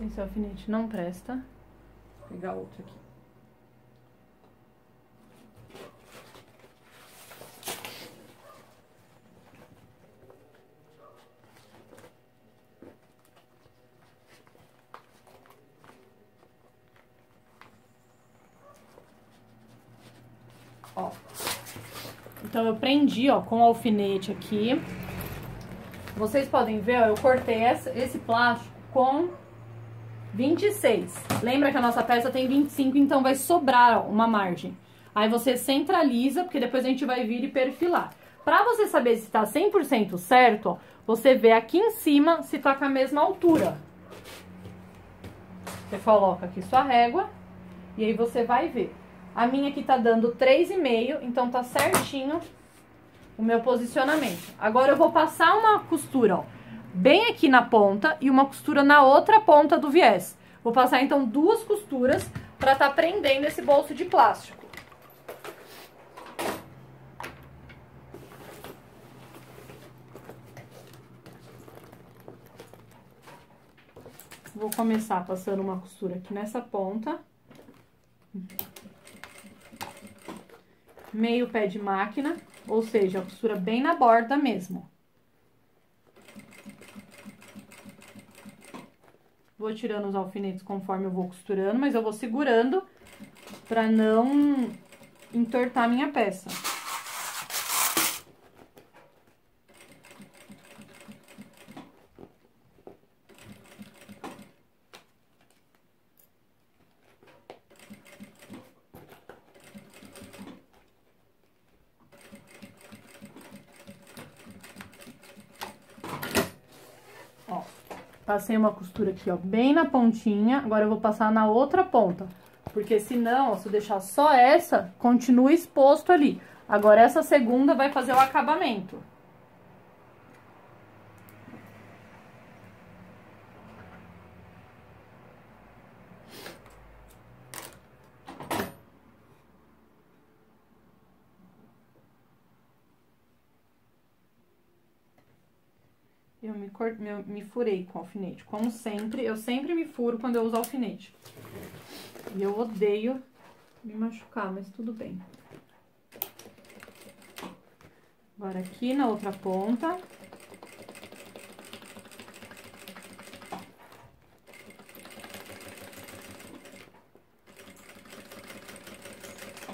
Esse alfinete não presta. Vou pegar outro aqui. Ó. Então, eu prendi, ó, com o alfinete aqui. Vocês podem ver, ó, eu cortei esse plástico com 26. Lembra que a nossa peça tem 25, então vai sobrar, ó, uma margem. Aí você centraliza, porque depois a gente vai vir e perfilar. Pra você saber se tá 100% certo, ó, você vê aqui em cima se tá com a mesma altura. Você coloca aqui sua régua e aí você vai ver. A minha aqui tá dando 3,5, então tá certinho o meu posicionamento. Agora eu vou passar uma costura, ó, bem aqui na ponta e uma costura na outra ponta do viés. Vou passar então 2 costuras pra tá prendendo esse bolso de plástico. Vou começar passando uma costura aqui nessa ponta. Meio pé de máquina, ou seja, a costura bem na borda mesmo. Vou tirando os alfinetes conforme eu vou costurando, mas eu vou segurando pra não entortar a minha peça. Passei uma costura aqui, ó, bem na pontinha. Agora eu vou passar na outra ponta. Porque senão, ó, se eu deixar só essa, continua exposto ali. Agora essa segunda vai fazer o acabamento. Eu me furei com alfinete. Como sempre, eu sempre me furo quando eu uso alfinete. E eu odeio me machucar, mas tudo bem. Agora aqui na outra ponta.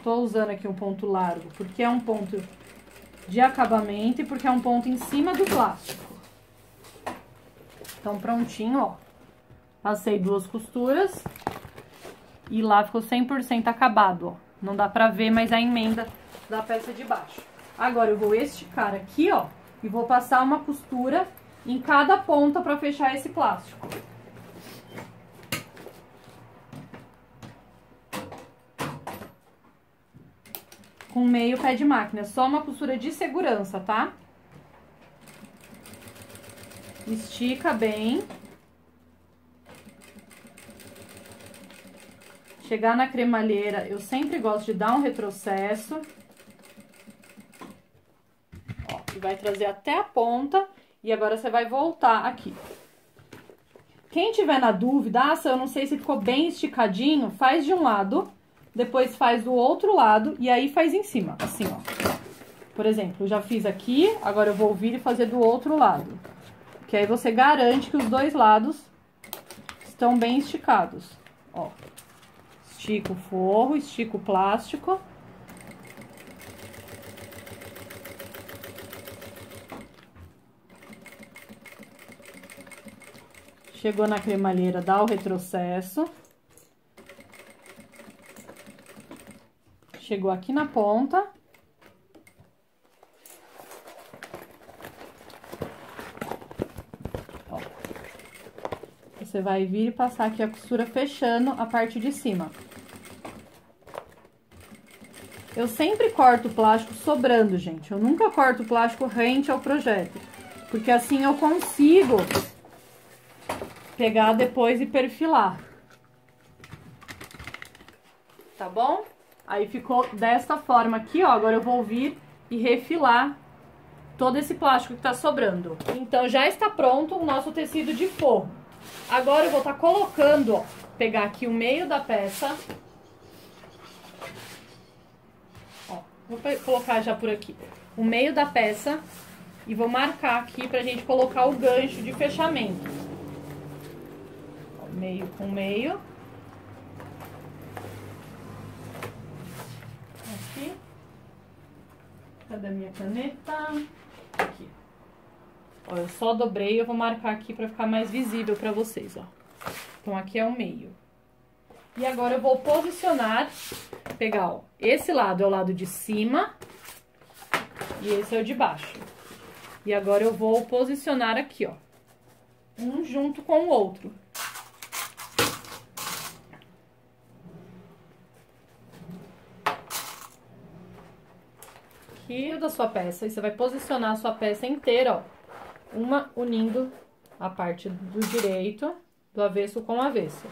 Tô usando aqui um ponto largo, porque é um ponto de acabamento e porque é um ponto em cima do plástico. Então, prontinho, ó. Passei 2 costuras e lá ficou 100% acabado, ó. Não dá pra ver, mas é a emenda da peça de baixo. Agora, eu vou esticar aqui, ó, e vou passar uma costura em cada ponta pra fechar esse plástico. Com meio pé de máquina, só uma costura de segurança, tá? Estica bem. Chegar na cremalheira, eu sempre gosto de dar um retrocesso. Ó, e vai trazer até a ponta. E agora você vai voltar aqui. Quem tiver na dúvida, eu não sei se ficou bem esticadinho, faz de um lado, depois faz do outro lado e aí faz em cima, assim, ó. Por exemplo, eu já fiz aqui, agora eu vou vir e fazer do outro lado. Que aí você garante que os dois lados estão bem esticados. Ó, estica o forro, estica o plástico. Chegou na cremalheira, dá o retrocesso. Chegou aqui na ponta. Você vai vir e passar aqui a costura fechando a parte de cima. Eu sempre corto o plástico sobrando, gente. Eu nunca corto o plástico rente ao projeto. Porque assim eu consigo pegar depois e perfilar. Tá bom? Aí ficou desta forma aqui, ó. Agora eu vou vir e refilar todo esse plástico que tá sobrando. Então já está pronto o nosso tecido de forro. Agora eu vou estar colocando, ó, pegar aqui o meio da peça. Ó, vou colocar já por aqui o meio da peça e vou marcar aqui pra gente colocar o gancho de fechamento. Ó, meio com meio. Aqui. Cadê a minha caneta? Aqui. Ó, eu só dobrei, eu vou marcar aqui pra ficar mais visível pra vocês, ó. Então, aqui é o meio. E agora eu vou posicionar, pegar, ó, esse lado é o lado de cima e esse é o de baixo. E agora eu vou posicionar aqui, ó, um junto com o outro. Aqui da sua peça, e você vai posicionar a sua peça inteira, ó. Uma unindo a parte do direito, do avesso com o avesso.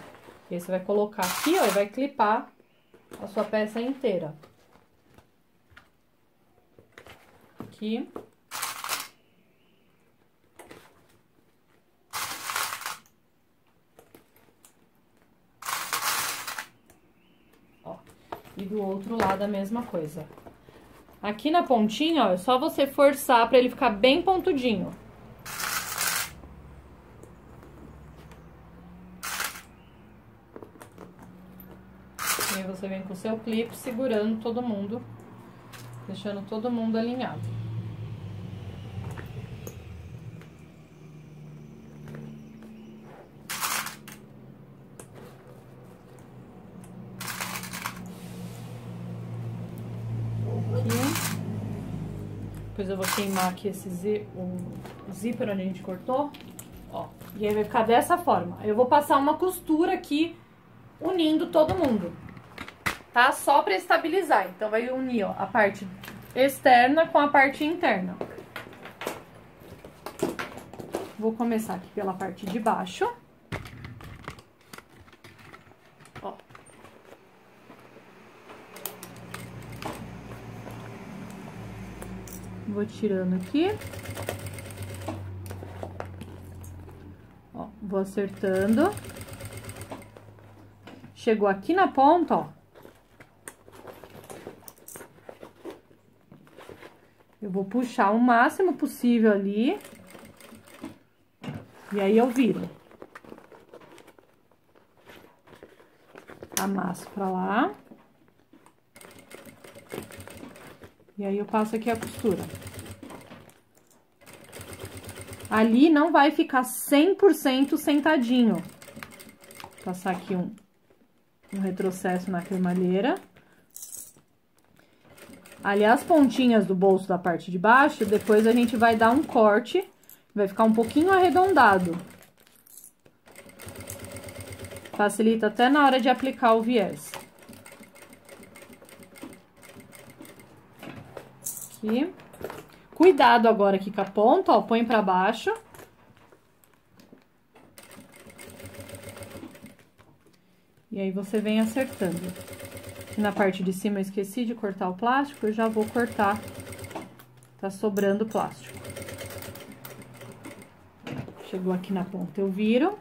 E aí você vai colocar aqui, ó, e vai clipar a sua peça inteira. Aqui. Ó, e do outro lado a mesma coisa. Aqui na pontinha, ó, é só você forçar pra ele ficar bem pontudinho. E aí você vem com o seu clipe segurando todo mundo, deixando todo mundo alinhado. Aqui. Depois eu vou queimar aqui esse o zíper onde a gente cortou, ó. E aí vai ficar dessa forma. Eu vou passar uma costura aqui, unindo todo mundo. Tá? Só pra estabilizar. Então, vai unir, ó, a parte externa com a parte interna. Vou começar aqui pela parte de baixo. Ó. Vou tirando aqui. Ó, vou acertando. Chegou aqui na ponta, ó. Eu vou puxar o máximo possível ali. E aí eu viro. Amasso pra lá. E aí eu passo aqui a costura. Ali não vai ficar 100% sentadinho. Vou passar aqui um retrocesso na cremalheira. Ali as pontinhas do bolso da parte de baixo, depois a gente vai dar um corte, vai ficar um pouquinho arredondado. Facilita até na hora de aplicar o viés. Aqui. Cuidado agora aqui com a ponta, ó, põe pra baixo. E aí você vem acertando. Na parte de cima eu esqueci de cortar o plástico, eu já vou cortar. Tá sobrando plástico. Chegou aqui na ponta, eu viro.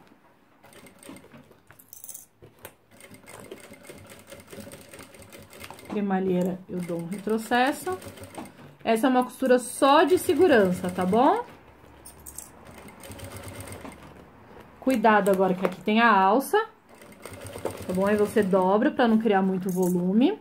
Cremalheira, eu dou um retrocesso. Essa é uma costura só de segurança, tá bom? Cuidado agora que aqui tem a alça. Tá bom? Aí você dobra pra não criar muito volume.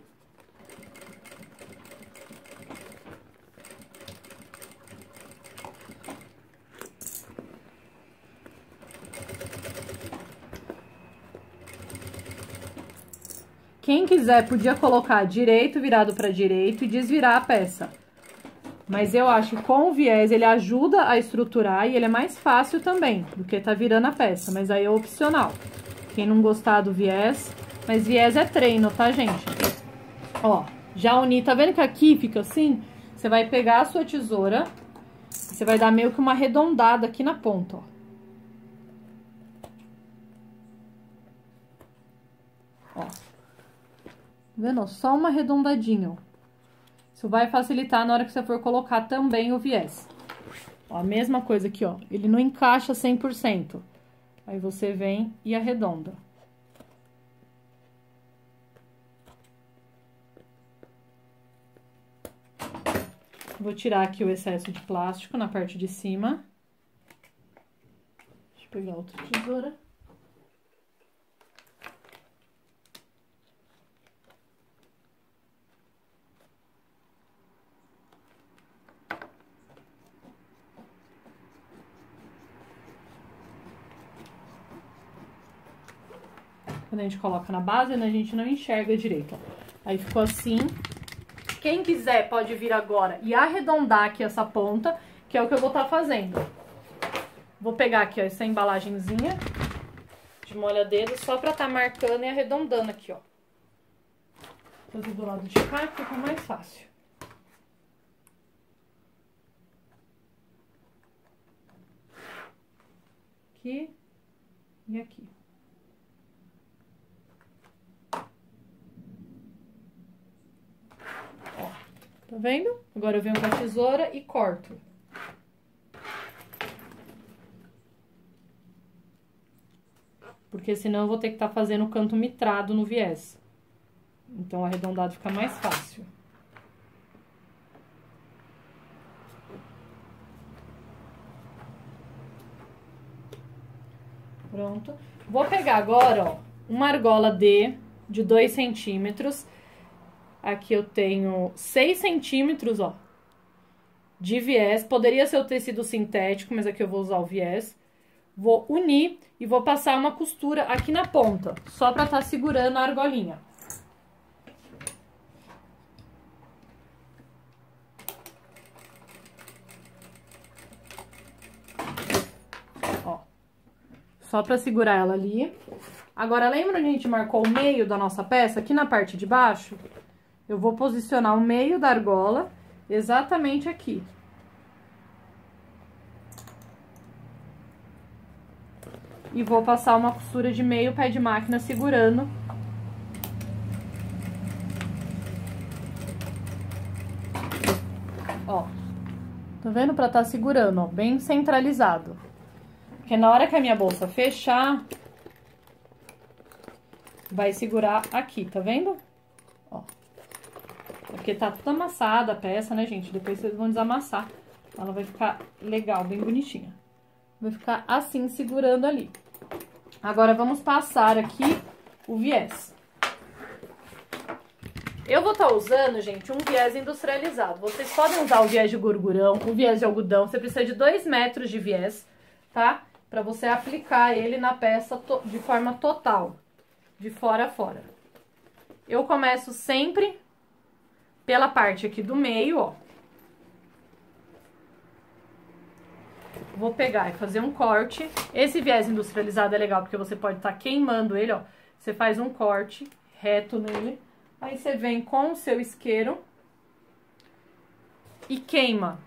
Quem quiser, podia colocar direito virado pra direito e desvirar a peça. Mas eu acho que com o viés ele ajuda a estruturar e ele é mais fácil também do que tá virando a peça. Mas aí é opcional. Quem não gostar do viés, mas viés é treino, tá, gente? Ó, já uni, tá vendo que aqui fica assim? Você vai pegar a sua tesoura, você vai dar meio que uma arredondada aqui na ponta, ó. Ó. Tá vendo? Só uma arredondadinha, ó. Isso vai facilitar na hora que você for colocar também o viés. Ó, a mesma coisa aqui, ó. Ele não encaixa 100%. Aí você vem e arredonda. Vou tirar aqui o excesso de plástico na parte de cima. Deixa eu pegar outra tesoura. Quando a gente coloca na base, né, a gente não enxerga direito, ó. Aí ficou assim. Quem quiser pode vir agora e arredondar aqui essa ponta, que é o que eu vou estar fazendo. Vou pegar aqui, ó, essa embalagenzinha de molha-dedo, só pra estar marcando e arredondando aqui, ó. Fazer do lado de cá que fica mais fácil. Aqui e aqui. Tá vendo? Agora eu venho com a tesoura e corto. Porque senão eu vou ter que estar fazendo o canto mitrado no viés. Então, o arredondado fica mais fácil. Pronto. Vou pegar agora, ó, uma argola D de 2 centímetros. Aqui eu tenho 6 centímetros, ó, de viés. Poderia ser o tecido sintético, mas aqui eu vou usar o viés. Vou unir e vou passar uma costura aqui na ponta, só pra estar segurando a argolinha. Ó, só pra segurar ela ali. Agora, lembra onde a gente marcou o meio da nossa peça? Aqui na parte de baixo? Eu vou posicionar o meio da argola exatamente aqui. E vou passar uma costura de meio pé de máquina segurando. Ó, tá vendo? Pra tá segurando, ó, bem centralizado. Porque na hora que a minha bolsa fechar, vai segurar aqui, tá vendo? Ó. Porque tá tudo amassada a peça, né, gente? Depois vocês vão desamassar. Ela vai ficar legal, bem bonitinha. Vai ficar assim, segurando ali. Agora, vamos passar aqui o viés. Eu vou estar usando, gente, um viés industrializado. Vocês podem usar o viés de gorgurão, o viés de algodão. Você precisa de 2 metros de viés, tá? Pra você aplicar ele na peça de forma total, de fora a fora. Eu começo sempre pela parte aqui do meio, ó. Vou pegar e fazer um corte. Esse viés industrializado é legal porque você pode estar queimando ele, ó. Você faz um corte reto nele. Aí você vem com o seu isqueiro e queima.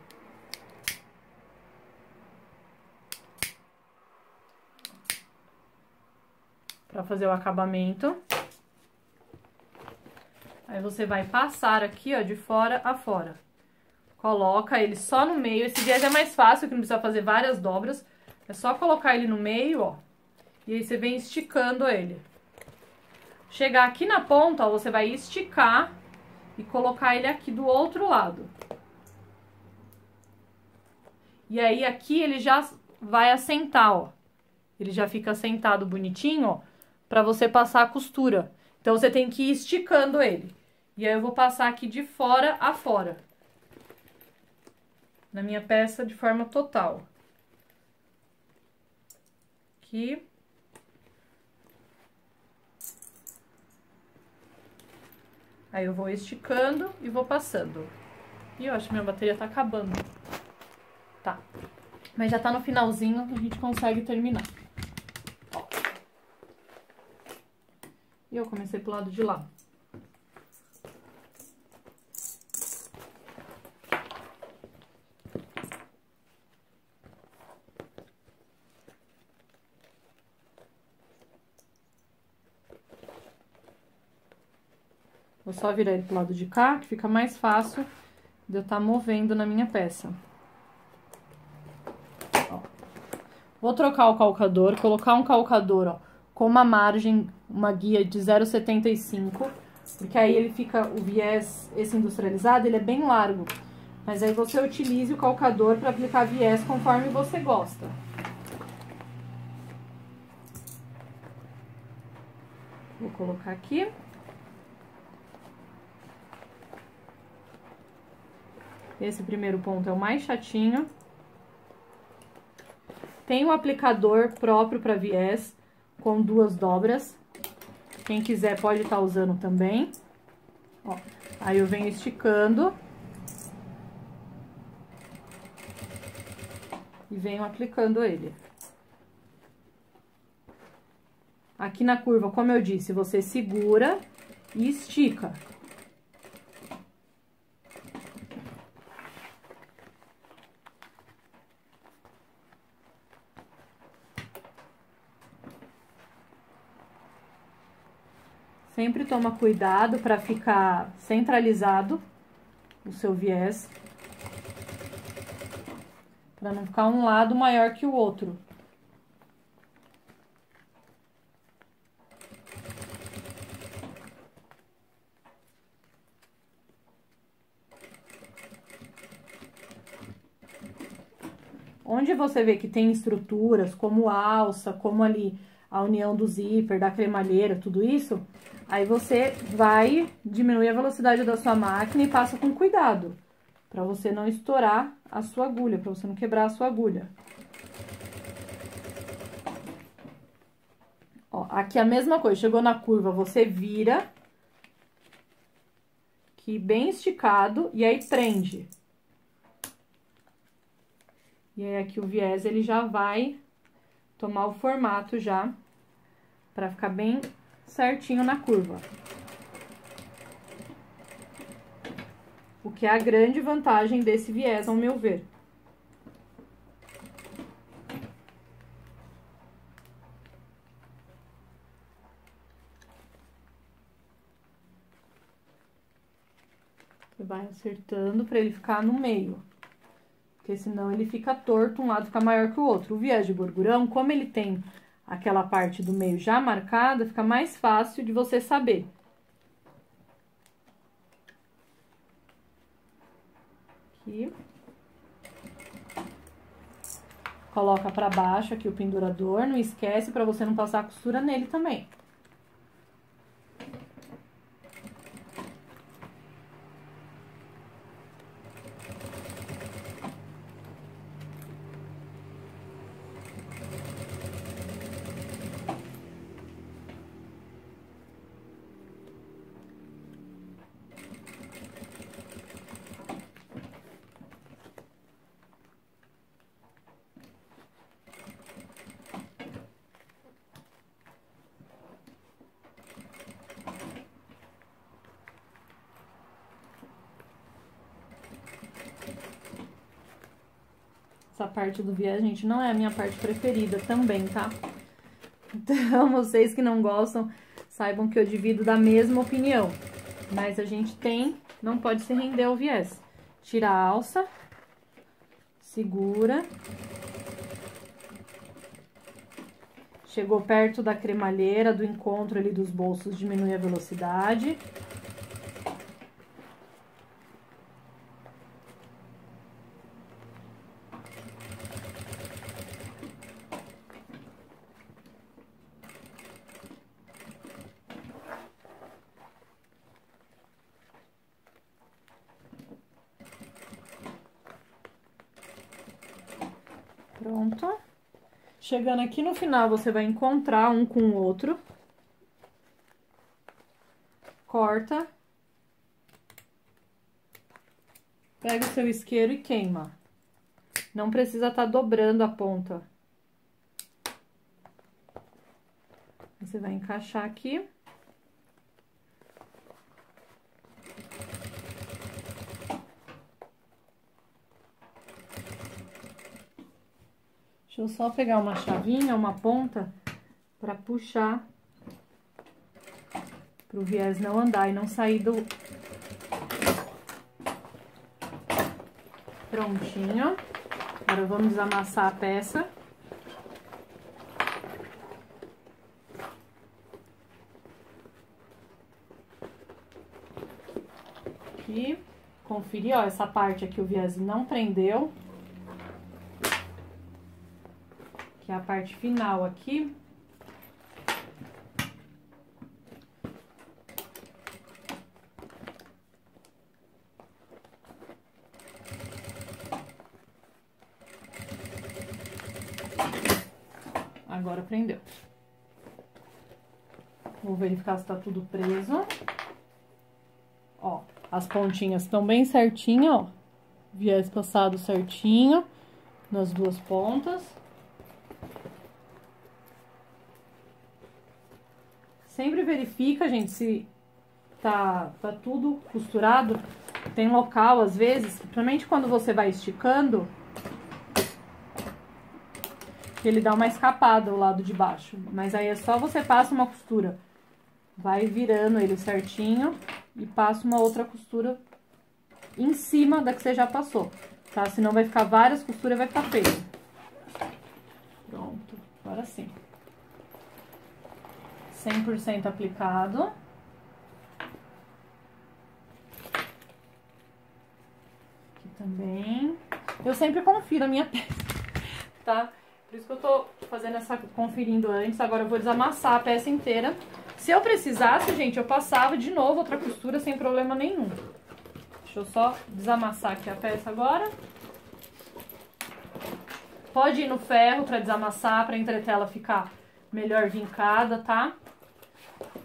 Pra fazer o acabamento. Aí você vai passar aqui, ó, de fora a fora. Coloca ele só no meio. Esse viés é mais fácil, que não precisa fazer várias dobras. É só colocar ele no meio, ó. E aí você vem esticando ele. Chegar aqui na ponta, ó, você vai esticar e colocar ele aqui do outro lado. E aí aqui ele já vai assentar, ó. Ele já fica assentado bonitinho, ó, pra você passar a costura. Então você tem que ir esticando ele. E aí eu vou passar aqui de fora a fora. Na minha peça de forma total. Aqui. Aí eu vou esticando e vou passando. E eu acho que minha bateria tá acabando. Tá. Mas já tá no finalzinho, a gente consegue terminar. Ó. E eu comecei pro lado de lá. Vou só virar ele pro lado de cá, que fica mais fácil de eu estar movendo na minha peça. Ó. Vou trocar o calcador, colocar um calcador, ó, com uma margem, uma guia de 0,75, porque aí ele fica, o viés, esse industrializado, ele é bem largo. Mas aí você utilize o calcador para aplicar viés conforme você gosta. Vou colocar aqui. Esse primeiro ponto é o mais chatinho. Tem um aplicador próprio para viés, com 2 dobras. Quem quiser pode estar usando também. Ó, aí eu venho esticando. E venho aplicando ele. Aqui na curva, como eu disse, você segura e estica. Sempre toma cuidado para ficar centralizado o seu viés. Para não ficar um lado maior que o outro. Onde você vê que tem estruturas, como alça, como ali a união do zíper, da cremalheira, tudo isso, aí você vai diminuir a velocidade da sua máquina e passa com cuidado, para você não estourar a sua agulha, para você não quebrar a sua agulha. Ó, aqui a mesma coisa, chegou na curva, você vira, aqui bem esticado, e aí prende. E aí, aqui o viés, ele já vai tomar o formato já, pra ficar bem certinho na curva. O que é a grande vantagem desse viés, ao meu ver. Você vai acertando pra ele ficar no meio. Porque senão ele fica torto, um lado fica maior que o outro. O viés de gorgurão, como ele tem aquela parte do meio já marcada, fica mais fácil de você saber. Aqui. Coloca pra baixo aqui o pendurador, não esquece pra você não passar a costura nele também. Essa parte do viés, gente, não é a minha parte preferida também, tá? Então, vocês que não gostam, saibam que eu divido da mesma opinião. Mas a gente não pode se render ao viés. Tira a alça, segura. Chegou perto da cremalheira, do encontro ali dos bolsos, diminui a velocidade. Pronto. Chegando aqui no final, você vai encontrar um com o outro. Corta. Pega o seu isqueiro e queima. Não precisa estar dobrando a ponta. Você vai encaixar aqui. Deixa eu só pegar uma chavinha, uma ponta, pra puxar, pro viés não andar e não sair do... Prontinho. Agora vamos amassar a peça. aqui, conferir, ó, essa parte aqui o viés não prendeu. Que é a parte final aqui. Agora prendeu. Vou verificar se tá tudo preso. Ó, as pontinhas estão bem certinhas, ó. Viés passado certinho nas duas pontas. Sempre verifica, gente, se tá tudo costurado. Tem local, às vezes, principalmente quando você vai esticando, que ele dá uma escapada ao lado de baixo. Mas aí é só você passa uma costura. Vai virando ele certinho e passa uma outra costura em cima da que você já passou, tá? Senão vai ficar várias costuras e vai ficar feio. Pronto, agora sim. 100% aplicado. Aqui também. Eu sempre confiro a minha peça, tá? Por isso que eu tô fazendo essa conferindo antes. Agora eu vou desamassar a peça inteira. Se eu precisasse, gente, eu passava de novo outra costura sem problema nenhum. Deixa eu só desamassar aqui a peça agora. Pode ir no ferro pra desamassar, pra entretela ficar melhor vincada, tá?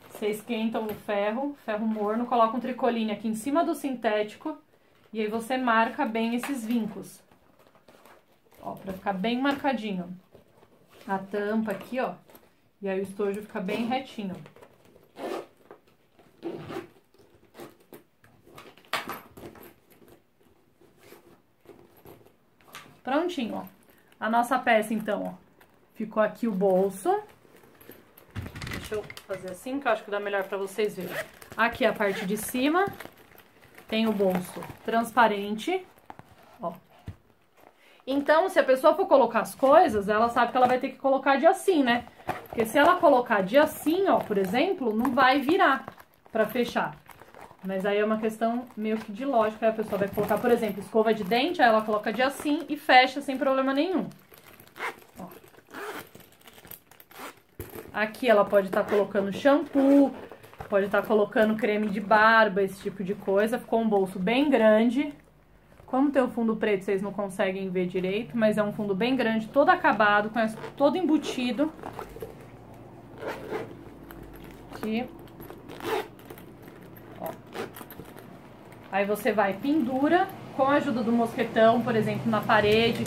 Você esquenta o ferro morno, coloca um tricoline aqui em cima do sintético e aí você marca bem esses vincos. Ó, pra ficar bem marcadinho. A tampa aqui, ó. E aí o estojo fica bem retinho. Prontinho, ó. A nossa peça, então, ó. Ficou aqui o bolso. Deixa eu fazer assim, que eu acho que dá melhor pra vocês verem. Aqui a parte de cima. Tem o bolso transparente. Ó. Então, se a pessoa for colocar as coisas, ela sabe que ela vai ter que colocar de assim, né? Porque se ela colocar de assim, ó, por exemplo, não vai virar pra fechar. Mas aí é uma questão meio que de lógica. Aí a pessoa vai colocar, por exemplo, escova de dente, aí ela coloca de assim e fecha sem problema nenhum. Ó. Aqui ela pode estar colocando shampoo, pode estar colocando creme de barba, esse tipo de coisa. Ficou um bolso bem grande. Como tem o fundo preto, vocês não conseguem ver direito, mas é um fundo bem grande, todo acabado, todo embutido. Aqui. Ó. Aí você vai pendura com a ajuda do mosquetão, por exemplo, na parede,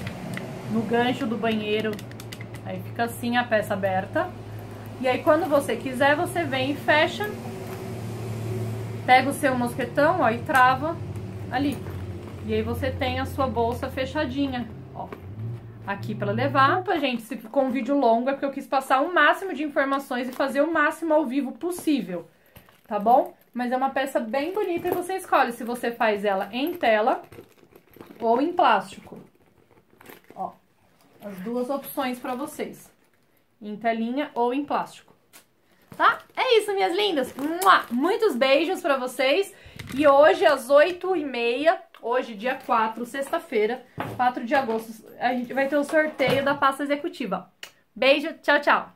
no gancho do banheiro. Aí fica assim a peça aberta. E aí quando você quiser, você vem e fecha. Pega o seu mosquetão, ó, e trava ali. E aí você tem a sua bolsa fechadinha, ó. Aqui pra levar. Gente, se ficou um vídeo longo é porque eu quis passar o máximo de informações e fazer o máximo ao vivo possível, tá bom? Mas é uma peça bem bonita e você escolhe se você faz ela em tela ou em plástico. Ó, as duas opções pra vocês. Em telinha ou em plástico. Tá? É isso, minhas lindas. Muitos beijos pra vocês. E hoje, às 8h30, hoje, dia 4, sexta-feira, 4 de agosto, a gente vai ter o sorteio da pasta executiva. Beijo, tchau, tchau.